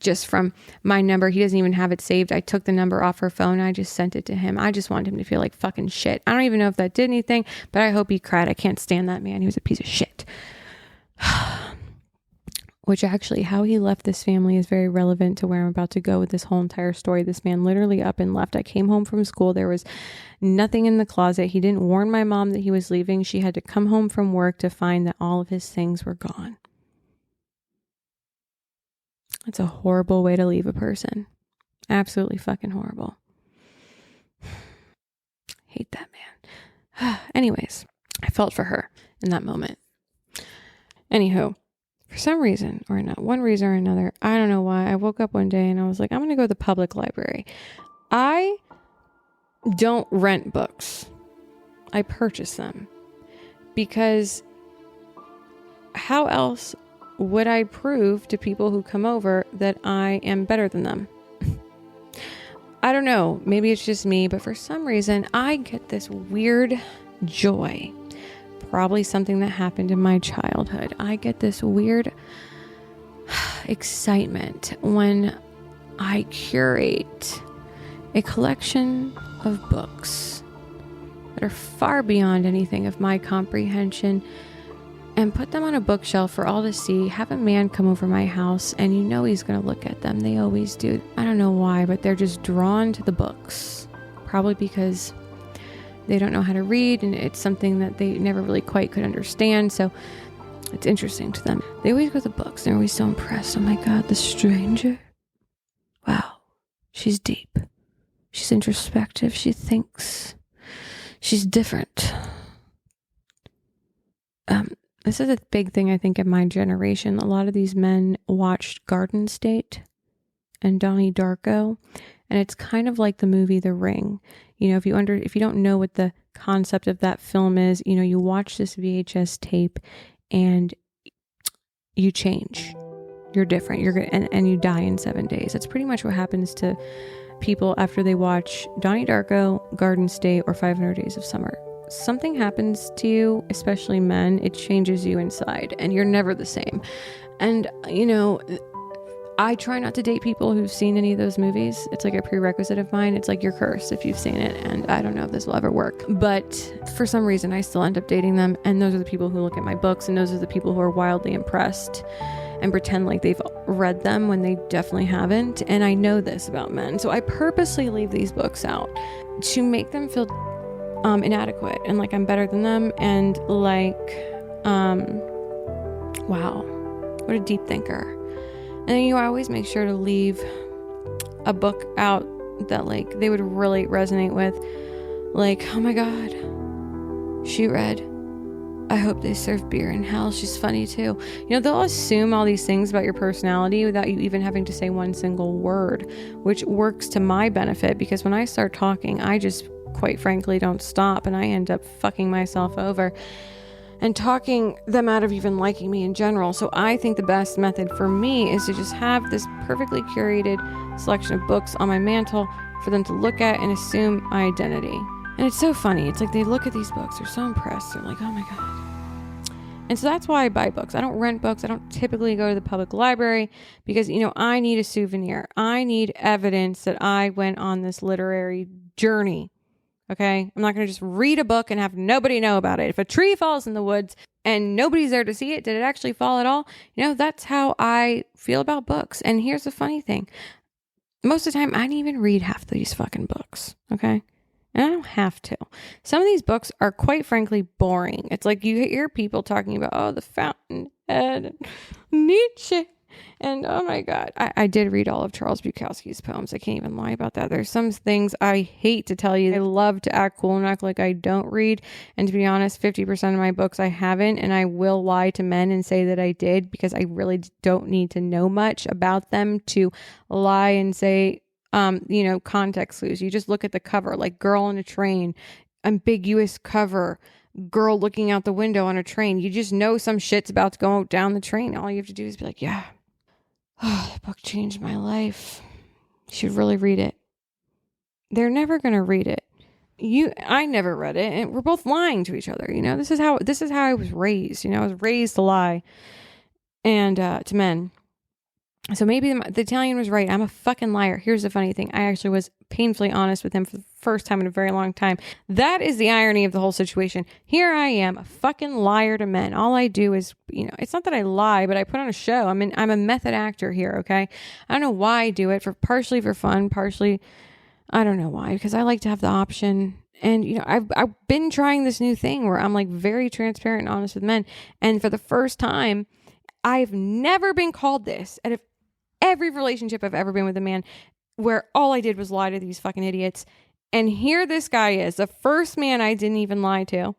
just from my number. He doesn't even have it saved. I took the number off her phone. I just sent it to him. I just wanted him to feel like fucking shit. I don't even know if that did anything, but I hope he cried. I can't stand that man. He was a piece of shit. which actually how he left this family is very relevant to where I'm about to go with this whole entire story. This man literally up and left. I came home from school. There was nothing in the closet. He didn't warn my mom that he was leaving. She had to come home from work to find that all of his things were gone. That's a horrible way to leave a person. Absolutely fucking horrible. Hate that man. Anyways, I felt for her in that moment. Anywho, for some reason or not, one reason or another, I don't know why, I woke up one day and I was like, I'm going to go to the public library. I don't rent books. I purchase them. Because how else would I prove to people who come over that I am better than them? I don't know. Maybe it's just me, but for some reason, I get this weird joy. Probably something that happened in my childhood. I get this weird excitement when I curate a collection of books that are far beyond anything of my comprehension and put them on a bookshelf for all to see. Have a man come over my house and you know he's going to look at them. They always do. I don't know why, but they're just drawn to the books. Probably because they don't know how to read and it's something that they never really quite could understand. So it's interesting to them. They always go to the books. They're always so impressed. Oh my God, the stranger. Wow. She's deep. She's introspective. She thinks. She's different. This is a big thing, I think, in my generation. A lot of these men watched Garden State and Donnie Darko, and it's kind of like the movie The Ring. You know, if you don't know what the concept of that film is, you know, you watch this VHS tape and you change. You're different. And you die in 7 days. That's pretty much what happens to people after they watch Donnie Darko, Garden State, or 500 Days of Summer. Something happens to you, especially men, it changes you inside and you're never the same. And, you know, I try not to date people who've seen any of those movies. It's like a prerequisite of mine. It's like you're cursed if you've seen it. And I don't know if this will ever work. But for some reason, I still end up dating them. And those are the people who look at my books. And those are the people who are wildly impressed and pretend like they've read them when they definitely haven't. And I know this about men. So I purposely leave these books out to make them feel inadequate and like I'm better than them. And like, wow, what a deep thinker. And then, you know, I always make sure to leave a book out that like they would really resonate with. Like, oh my God, she read, I hope they serve beer in hell. She's funny too. You know, they'll assume all these things about your personality without you even having to say one single word, which works to my benefit because when I start talking, I just quite frankly don't stop and I end up fucking myself over and talking them out of even liking me in general. So I think the best method for me is to just have this perfectly curated selection of books on my mantle for them to look at and assume my identity. And it's so funny. It's like they look at these books, they're so impressed. They're like, oh my God. And so that's why I buy books. I don't rent books. I don't typically go to the public library because, you know, I need a souvenir. I need evidence that I went on this literary journey. Okay, I'm not going to just read a book and have nobody know about it. If a tree falls in the woods and nobody's there to see it, did it actually fall at all? You know, that's how I feel about books. And here's the funny thing. Most of the time, I didn't even read half these fucking books. Okay, and I don't have to. Some of these books are quite frankly boring. It's like you hear people talking about, oh, the Fountainhead and Nietzsche. And oh my God, I did read all of Charles Bukowski's poems. I can't even lie about that. There's some things I hate to tell you. I love to act cool and act like I don't read. And to be honest, 50% of my books I haven't. And I will lie to men and say that I did because I really don't need to know much about them to lie and say, you know, context clues. You just look at the cover, like Girl on a Train, ambiguous cover, girl looking out the window on a train. You just know some shit's about to go down the train. All you have to do is be like, yeah. Oh, that book changed my life. You should really read it. They're never going to read it. I never read it, and we're both lying to each other. You know, this is how I was raised. You know, I was raised to lie and to men. So maybe the Italian was right. I'm a fucking liar. Here's the funny thing. I actually was painfully honest with him for the first time in a very long time. That is the irony of the whole situation. Here I am, a fucking liar to men. All I do is, it's not that I lie, but I put on a show. I'm a method actor here, okay? I don't know why I do it, partially for fun, partially, I don't know why, because I like to have the option. And, I've been trying this new thing where I'm like very transparent and honest with men. And for the first time, I've never been called this out of every relationship I've ever been with a man where all I did was lie to these fucking idiots. And here this guy is, the first man I didn't even lie to,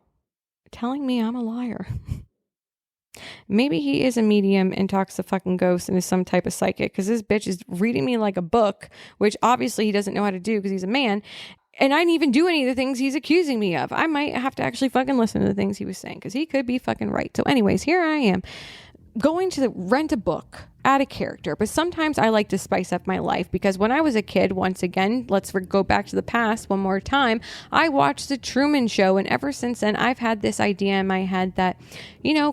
telling me I'm a liar. Maybe he is a medium and talks to fucking ghosts and is some type of psychic, because this bitch is reading me like a book, which obviously he doesn't know how to do because he's a man. And I didn't even do any of the things he's accusing me of. I might have to actually fucking listen to the things he was saying, because he could be fucking right. So anyways, here I am going to rent a book out of character. But sometimes I like to spice up my life, because when I was a kid, once again, let's go back to the past one more time, I watched the Truman Show, and ever since then I've had this idea in my head that,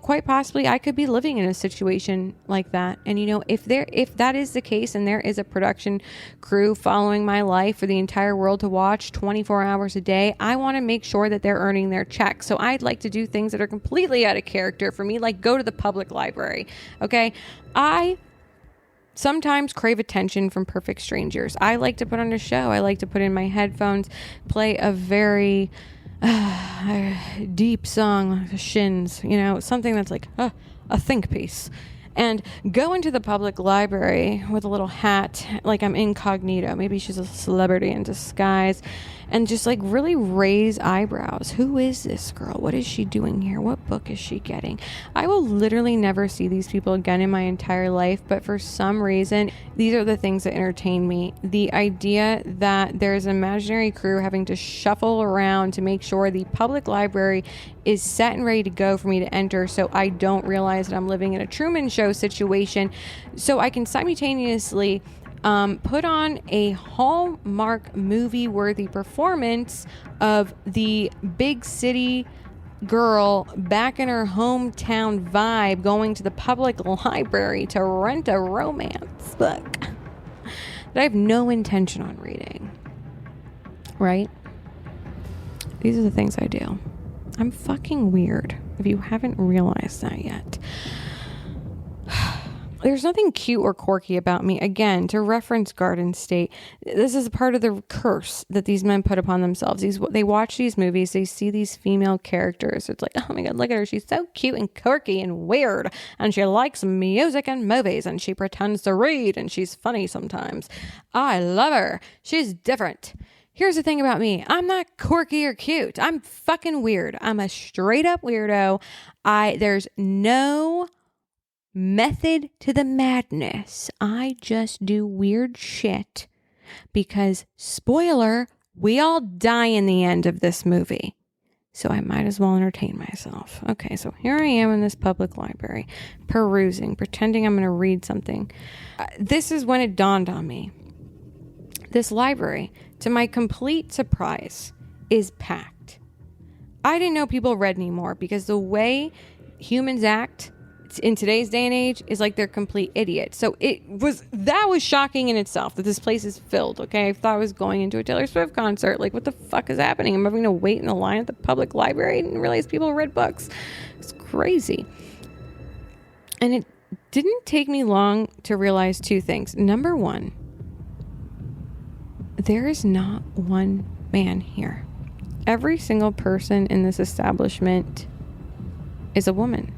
quite possibly I could be living in a situation like that. And if that is the case, and there is a production crew following my life for the entire world to watch 24 hours a day, I want to make sure that they're earning their check. So I'd like to do things that are completely out of character for me, like go to the public library. Okay, I sometimes crave attention from perfect strangers. I like to put on a show. I like to put in my headphones, play a very deep song, Shins, something that's like a think piece, and go into the public library with a little hat, like I'm incognito. Maybe she's a celebrity in disguise, and just like really raise eyebrows. Who is this girl? What is she doing here? What book is she getting? I will literally never see these people again in my entire life, but for some reason, these are the things that entertain me. The idea that there's an imaginary crew having to shuffle around to make sure the public library is set and ready to go for me to enter, so I don't realize that I'm living in a Truman Show situation, so I can simultaneously put on a Hallmark movie-worthy performance of the big city girl back in her hometown vibe, going to the public library to rent a romance book that I have no intention on reading. Right? These are the things I do. I'm fucking weird, if you haven't realized that yet. There's nothing cute or quirky about me. Again, to reference Garden State, this is a part of the curse that these men put upon themselves. They watch these movies, they see these female characters. It's like, oh my God, look at her. She's so cute and quirky and weird. And she likes music and movies, and she pretends to read, and she's funny sometimes. I love her. She's different. Here's the thing about me. I'm not quirky or cute. I'm fucking weird. I'm a straight up weirdo. There's no method to the madness. I just do weird shit because, spoiler, we all die in the end of this movie. So I might as well entertain myself. Okay, so here I am in this public library, perusing, pretending I'm going to read something. This is when it dawned on me. This library, to my complete surprise, is packed. I didn't know people read anymore, because the way humans act in today's day and age is like they're complete idiots. So that was shocking in itself, that this place is filled. Okay, I thought I was going into a Taylor Swift concert. Like, what the fuck is happening? I'm having to wait in the line at the public library. I didn't realize people read books. It's crazy. And it didn't take me long to realize two things. Number one, there is not one man here. Every single person in this establishment is a woman.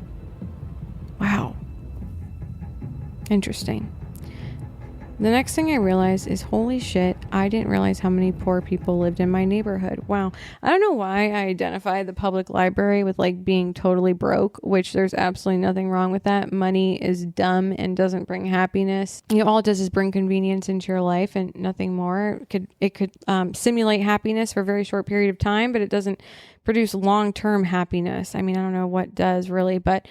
Wow. Interesting. The next thing I realized is, holy shit, I didn't realize how many poor people lived in my neighborhood. Wow. I don't know why I identify the public library with like being totally broke, which there's absolutely nothing wrong with that. Money is dumb and doesn't bring happiness. All it does is bring convenience into your life and nothing more. It could simulate happiness for a very short period of time, but it doesn't produce long-term happiness. I mean, I don't know what does really, but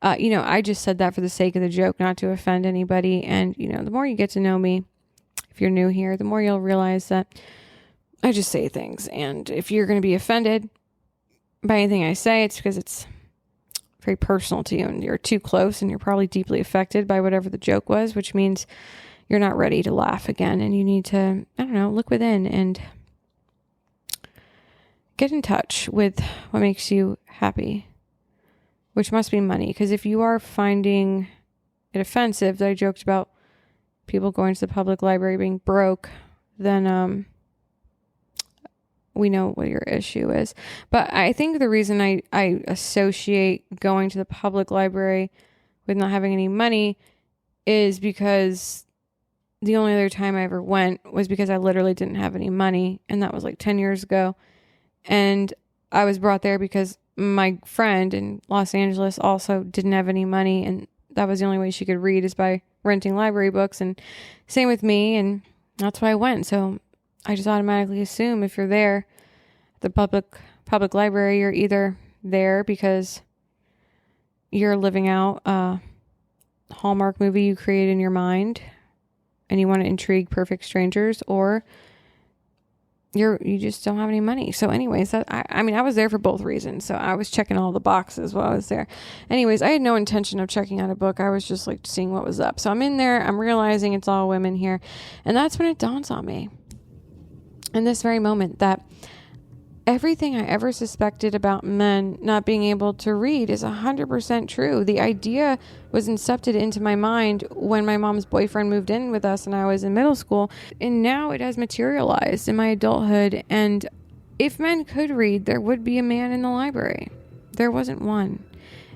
I just said that for the sake of the joke, not to offend anybody. And, the more you get to know me, if you're new here, the more you'll realize that I just say things. And if you're going to be offended by anything I say, it's because it's very personal to you and you're too close and you're probably deeply affected by whatever the joke was, which means you're not ready to laugh again and you need to, I don't know, look within and get in touch with what makes you happy, which must be money. Because if you are finding it offensive that I joked about people going to the public library being broke, then we know what your issue is. But I think the reason I associate going to the public library with not having any money is because the only other time I ever went was because I literally didn't have any money. And that was like 10 years ago. And I was brought there because my friend in Los Angeles also didn't have any money. And that was the only way she could read is by renting library books. And same with me. And that's why I went. So I just automatically assume if you're there, the public library, you're either there because you're living out a Hallmark movie you create in your mind and you want to intrigue perfect strangers, or you just don't have any money. So anyways, I mean, I was there for both reasons. So I was checking all the boxes while I was there. Anyways, I had no intention of checking out a book. I was just like seeing what was up. So I'm in there, I'm realizing it's all women here. And that's when it dawns on me in this very moment that everything I ever suspected about men not being able to read is 100% true. The idea was incepted into my mind when my mom's boyfriend moved in with us and I was in middle school. And now it has materialized in my adulthood. And if men could read, there would be a man in the library. There wasn't one.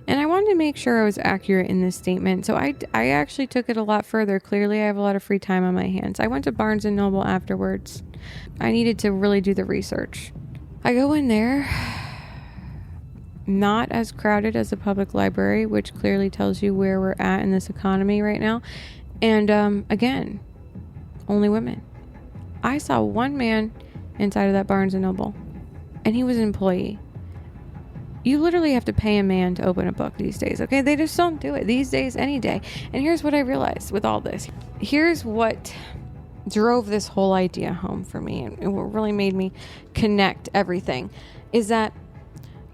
And I wanted to make sure I was accurate in this statement. So I actually took it a lot further. Clearly, I have a lot of free time on my hands. I went to Barnes & Noble afterwards. I needed to really do the research. I go in there, not as crowded as a public library, which clearly tells you where we're at in this economy right now. And again, only women. I saw one man inside of that Barnes & Noble, and he was an employee. You literally have to pay a man to open a book these days, okay? They just don't do it these days any day. And here's what I realized with all this. Here's what drove this whole idea home for me and what really made me connect everything is that,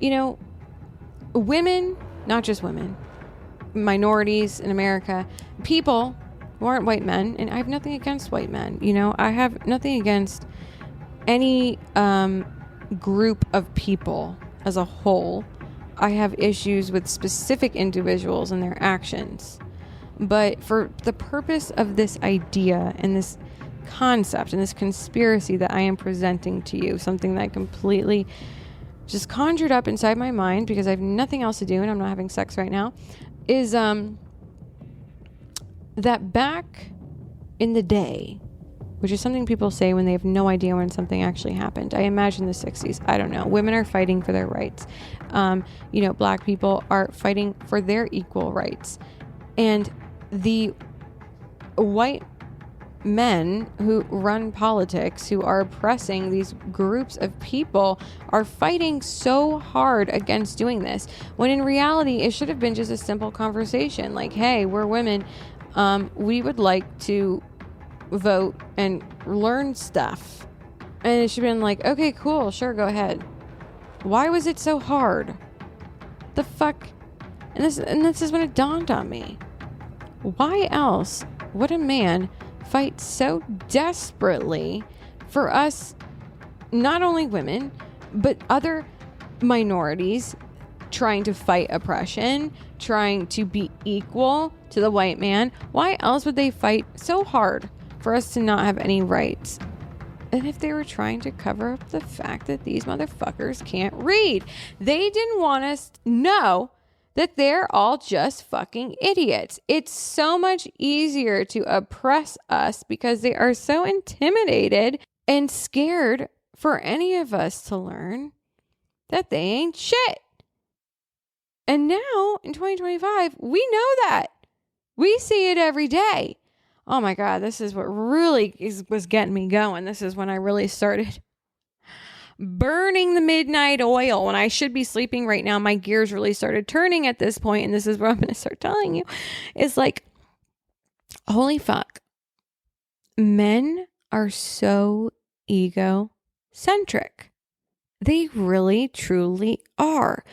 you know, women, not just women, minorities in America, people who aren't white men, and I have nothing against white men, you know, I have nothing against any group of people as a whole. I have issues with specific individuals and their actions. But for the purpose of this idea and this concept and this conspiracy that I am presenting to you, something that I completely just conjured up inside my mind because I have nothing else to do and I'm not having sex right now, is that back in the day, which is something people say when they have no idea when something actually happened. I imagine the 60s. I don't know. Women are fighting for their rights. You know, black people are fighting for their equal rights. And the white men who run politics, who are oppressing these groups of people, are fighting so hard against doing this, when in reality it should have been just a simple conversation like, hey, we're women, we would like to vote and learn stuff. And it should have been like, okay, cool, sure, go ahead. Why was it so hard? The fuck? And this is when it dawned on me. Why else would a man fight so desperately for us, not only women, but other minorities, trying to fight oppression, trying to be equal to the white man? Why else would they fight so hard for us to not have any rights? And if they were trying to cover up the fact that these motherfuckers can't read, they didn't want us to know that they're all just fucking idiots. It's so much easier to oppress us because they are so intimidated and scared for any of us to learn that they ain't shit. And now in 2025, we know that. We see it every day. Oh my God, this is what really was getting me going. This is when I really started burning the midnight oil when I should be sleeping right now. My gears really started turning at this point, and this is what I'm going to start telling you. It's like, holy fuck. Men are so egocentric. They really, truly are.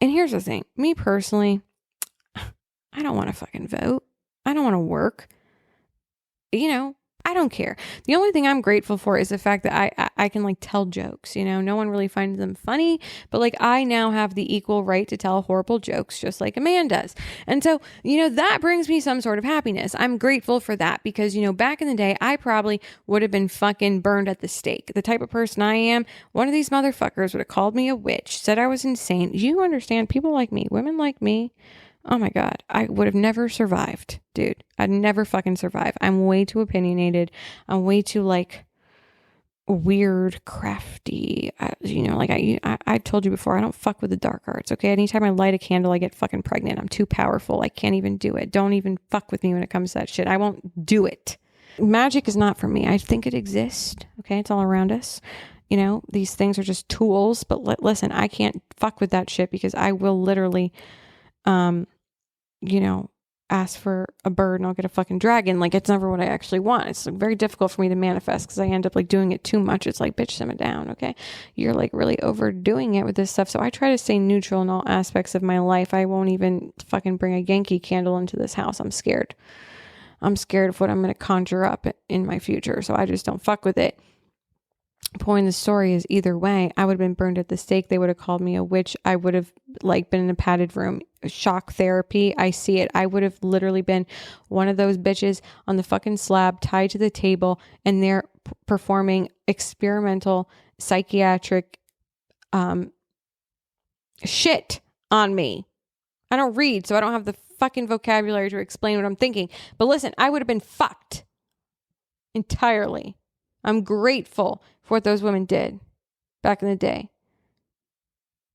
And here's the thing. Me personally, I don't want to fucking vote. I don't want to work. I don't care. The only thing I'm grateful for is the fact that I can like tell jokes, no one really finds them funny, but like I now have the equal right to tell horrible jokes just like a man does. And so, that brings me some sort of happiness. I'm grateful for that because, back in the day, I probably would have been fucking burned at the stake. The type of person I am, one of these motherfuckers would have called me a witch, said I was insane. You understand, people like me, women like me, oh my God, I would have never survived, dude. I'd never fucking survive. I'm way too opinionated. I'm way too like weird, crafty. I've told you before, I don't fuck with the dark arts. Okay. Anytime I light a candle, I get fucking pregnant. I'm too powerful. I can't even do it. Don't even fuck with me when it comes to that shit. I won't do it. Magic is not for me. I think it exists. Okay. It's all around us. These things are just tools, but listen, I can't fuck with that shit because I will literally, ask for a bird and I'll get a fucking dragon. Like, it's never what I actually want. It's like very difficult for me to manifest because I end up like doing it too much. It's like, bitch, simmer down. Okay. You're like really overdoing it with this stuff. So I try to stay neutral in all aspects of my life. I won't even fucking bring a Yankee candle into this house. I'm scared. I'm scared of what I'm going to conjure up in my future. So I just don't fuck with it. Point of the story is either way, I would have been burned at the stake. They would have called me a witch. I would have like been in a padded room, shock therapy. I see it. I would have literally been one of those bitches on the fucking slab tied to the table and they're performing experimental psychiatric shit on me. I don't read, so I don't have the fucking vocabulary to explain what I'm thinking. But listen, I would have been fucked entirely. I'm grateful for what those women did back in the day.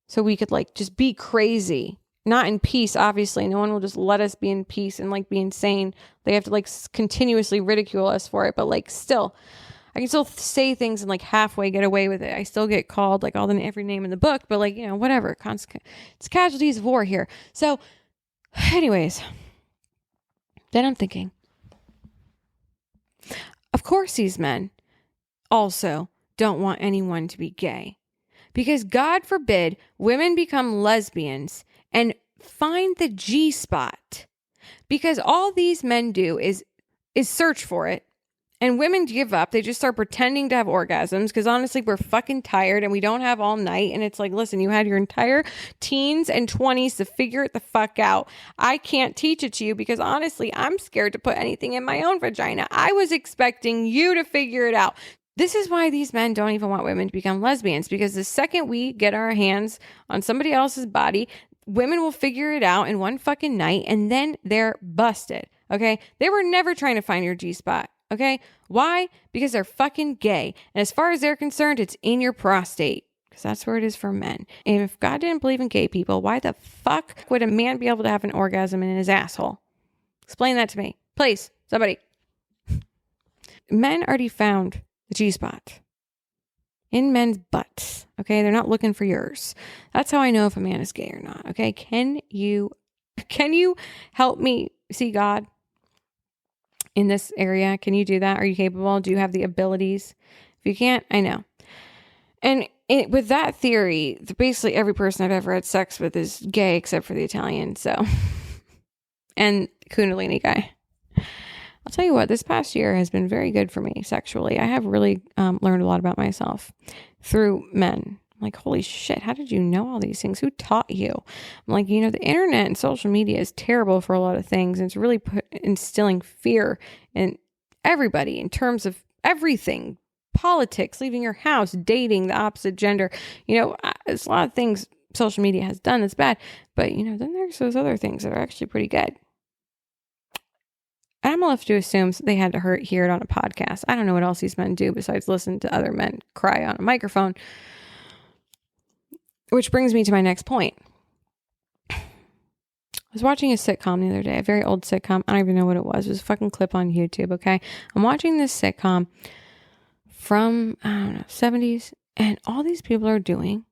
So we could like just be crazy, not in peace. Obviously, no one will just let us be in peace and like be insane. They have to like continuously ridicule us for it. But like still, I can still say things and like halfway get away with it. I still get called like every name in the book, but like, whatever. It's casualties of war here. So anyways, then I'm thinking, of course these men also don't want anyone to be gay because God forbid women become lesbians and find the G spot, because all these men do is search for it, and women give up. They just start pretending to have orgasms because honestly we're fucking tired and we don't have all night. And it's like, listen, you had your entire teens and 20s to figure it the fuck out. I can't teach it to you because honestly I'm scared to put anything in my own vagina. I was expecting you to figure it out. This is why these men don't even want women to become lesbians, because the second we get our hands on somebody else's body, women will figure it out in one fucking night and then they're busted. Okay. They were never trying to find your G-spot. Okay. Why? Because they're fucking gay. And as far as they're concerned, it's in your prostate, because that's where it is for men. And if God didn't believe in gay people, why the fuck would a man be able to have an orgasm in his asshole? Explain that to me. Please, somebody. Men already found the G-spot in men's butts. Okay. They're not looking for yours. That's how I know if a man is gay or not. Okay. Can you help me see God in this area? Can you do that? Are you capable? Do you have the abilities? If you can't, I know. And with that theory, basically every person I've ever had sex with is gay except for the Italian. So, and Kundalini guy. I'll tell you what, this past year has been very good for me sexually. I have really learned a lot about myself through men. I'm like, holy shit, how did you know all these things? Who taught you? I'm like, the internet and social media is terrible for a lot of things. And it's really instilling fear in everybody in terms of everything. Politics, leaving your house, dating the opposite gender. There's a lot of things social media has done that's bad. But, then there's those other things that are actually pretty good. I'm left to assume they had to hear it on a podcast. I don't know what else these men do besides listen to other men cry on a microphone. Which brings me to my next point. I was watching a sitcom the other day, a very old sitcom. I don't even know what it was. It was a fucking clip on YouTube, okay? I'm watching this sitcom from, 70s. And all these people are doing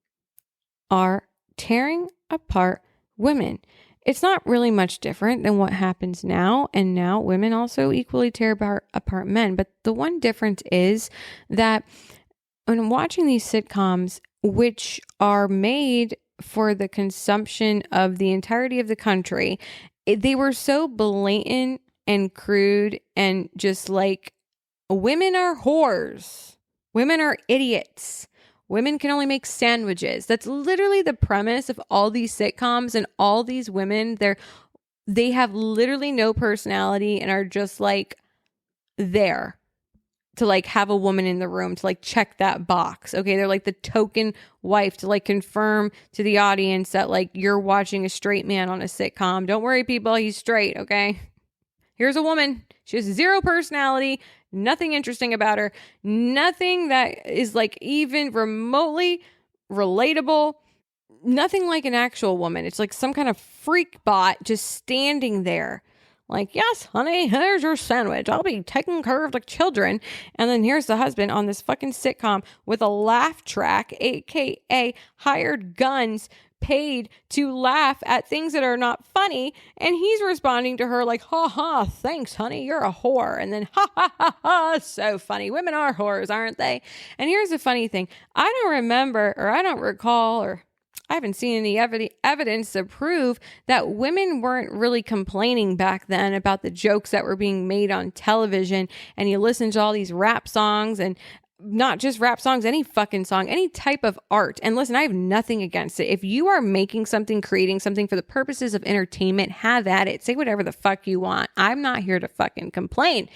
are tearing apart women. It's not really much different than what happens now. And now women also equally tear apart men. But the one difference is that when I'm watching these sitcoms, which are made for the consumption of the entirety of the country. They were so blatant and crude and just like, women are whores. Women are idiots. Women can only make sandwiches. That's literally the premise of all these sitcoms, and all these women, they have literally no personality and are just like there to like have a woman in the room to like check that box. Okay, they're like the token wife to like confirm to the audience that like you're watching a straight man on a sitcom. Don't worry, people, he's straight, okay? Here's a woman. She has zero personality, nothing interesting about her, nothing that is like even remotely relatable, nothing like an actual woman. It's like some kind of freak bot just standing there. Like, yes, honey, here's your sandwich. I'll be taking care of the children. And then here's the husband on this fucking sitcom with a laugh track, aka hired guns paid to laugh at things that are not funny. And he's responding to her like, ha ha, thanks, honey, you're a whore. And then ha ha ha ha, so funny. Women are whores, aren't they? And here's the funny thing. I don't remember, or I don't recall, or I haven't seen any evidence to prove that women weren't really complaining back then about the jokes that were being made on television. And you listen to all these rap songs, and not just rap songs, any fucking song, any type of art. And listen, I have nothing against it. If you are making something, creating something for the purposes of entertainment, have at it. Say whatever the fuck you want. I'm not here to fucking complain.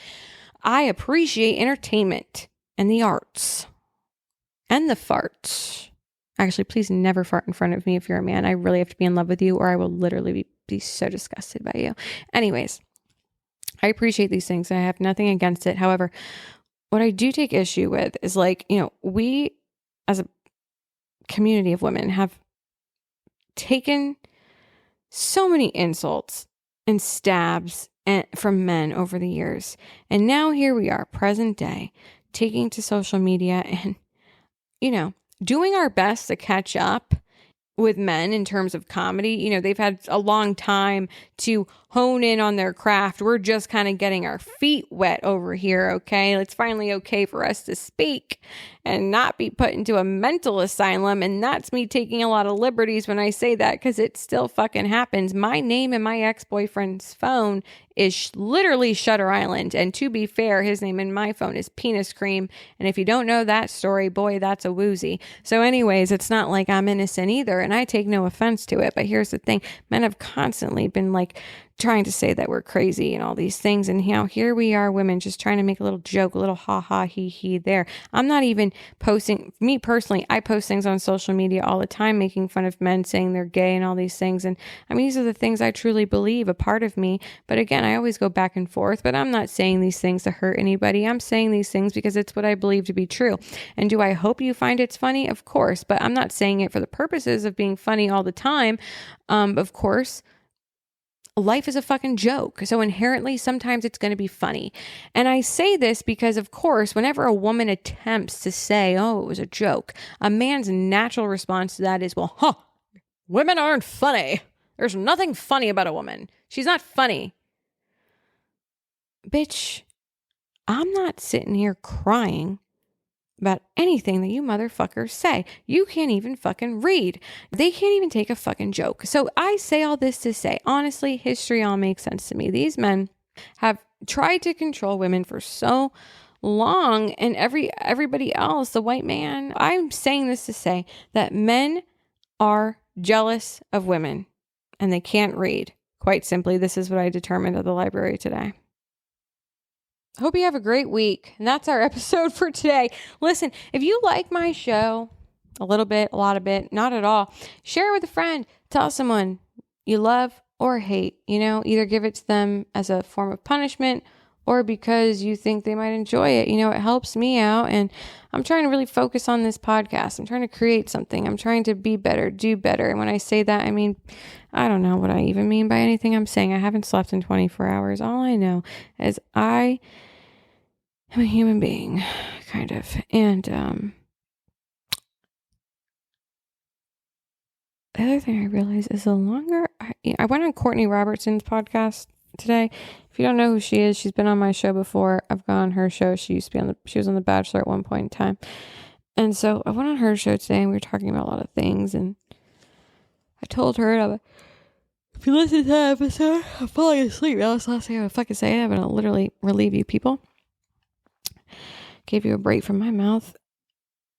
I appreciate entertainment and the arts and the farts. Actually, please never fart in front of me if you're a man. I really have to be in love with you, or I will literally be so disgusted by you. Anyways, I appreciate these things. I have nothing against it. However, what I do take issue with is like, we as a community of women have taken so many insults and stabs from men over the years. And now here we are, present day, taking to social media and, doing our best to catch up with men in terms of comedy. They've had a long time to hone in on their craft. We're just kind of getting our feet wet over here, okay? It's finally okay for us to speak and not be put into a mental asylum. And that's me taking a lot of liberties when I say that, because it still fucking happens. My name in my ex-boyfriend's phone is literally Shutter Island. And to be fair, his name in my phone is Penis Cream. And if you don't know that story, boy, that's a woozy. So anyways, it's not like I'm innocent either. And I take no offense to it. But here's the thing. Men have constantly been like trying to say that we're crazy and all these things. And here we are, women, just trying to make a little joke, a little ha ha he he there. I'm not even posting, me personally, I post things on social media all the time, making fun of men, saying they're gay and all these things. And I mean, these are the things I truly believe, a part of me. But again, I always go back and forth, but I'm not saying these things to hurt anybody. I'm saying these things because it's what I believe to be true. And do I hope you find it's funny? Of course, but I'm not saying it for the purposes of being funny all the time. Of course, life is a fucking joke. So inherently, sometimes it's going to be funny. And I say this because, of course, whenever a woman attempts to say, oh, it was a joke, a man's natural response to that is, well, women aren't funny. There's nothing funny about a woman. She's not funny. Bitch, I'm not sitting here crying about anything that you motherfuckers say. You can't even fucking read. They can't even take a fucking joke. So I say all this to say, honestly, history all makes sense to me. These men have tried to control women for so long, and everybody else, the white man. I'm saying this to say that men are jealous of women and they can't read. Quite simply, this is what I determined at the library today. Hope you have a great week. And that's our episode for today. Listen, if you like my show, a little bit, a lot of it, not at all, share it with a friend. Tell someone you love or hate, either give it to them as a form of punishment or because you think they might enjoy it. It helps me out. And I'm trying to really focus on this podcast. I'm trying to create something. I'm trying to be better, do better. And when I say that, I mean, I don't know what I even mean by anything I'm saying. I haven't slept in 24 hours. All I know is I am a human being, kind of. And the other thing I realized is the longer I went on Courtney Robertson's podcast today. If you don't know who she is, she's been on my show before. I've gone on her show. She used to be she was on The Bachelor at one point in time. And so I went on her show today and we were talking about a lot of things. And told her, if you listen to that episode, I'm falling asleep. That was the last thing I would fucking say. I'm going to literally relieve you people. Gave you a break from my mouth.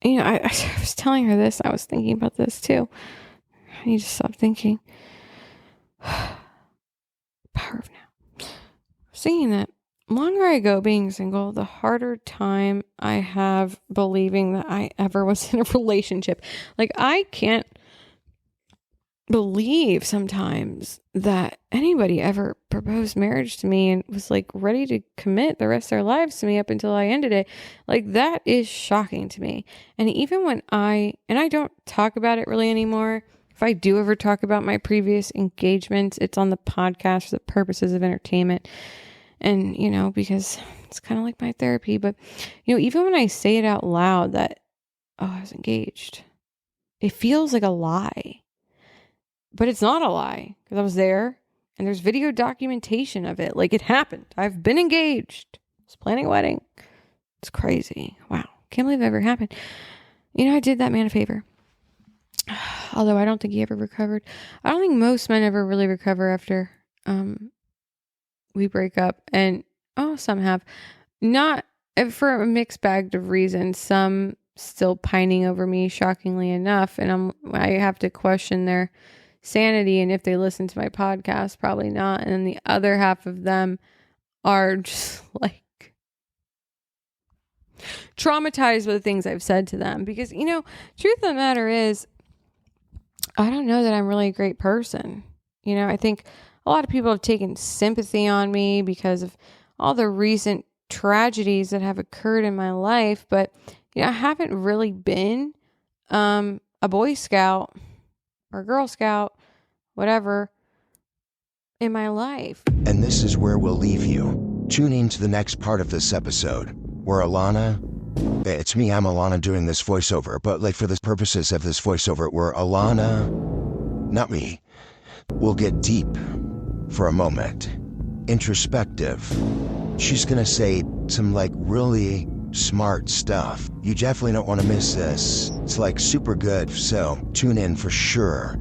You know, I was telling her this. I was thinking about this too. I need to stop thinking. Power of now. Seeing that longer I go being single, the harder time I have believing that I ever was in a relationship. Like, I can't believe sometimes that anybody ever proposed marriage to me and was like ready to commit the rest of their lives to me up until I ended it. Like, that is shocking to me. And even when I don't talk about it really anymore. If I do ever talk about my previous engagements, it's on the podcast for the purposes of entertainment. And, you know, because it's kind of like my therapy. But, you know, even when I say it out loud that, oh, I was engaged, it feels like a lie. But it's not a lie because I was there and there's video documentation of it. Like, it happened. I've been engaged. I was planning a wedding. It's crazy. Wow. Can't believe it ever happened. You know, I did that man a favor. Although I don't think he ever recovered. I don't think most men ever really recover after we break up. And some have. Not for a mixed bag of reasons. Some still pining over me, shockingly enough. And I have to question their sanity. And if they listen to my podcast, probably not. And then the other half of them are just like traumatized with the things I've said to them. Because, you know, truth of the matter is, I don't know that I'm really a great person. You know, I think a lot of people have taken sympathy on me because of all the recent tragedies that have occurred in my life. But, you know, I haven't really been a Boy Scout or Girl Scout, whatever, in my life. And this is where we'll leave you. Tune in to the next part of this episode, where Alanna... It's me, I'm Alanna doing this voiceover, but like for the purposes of this voiceover, where Alanna, not me, will get deep for a moment, introspective. She's gonna say some like really smart stuff. You definitely don't want to miss this. It's like super good, so tune in for sure.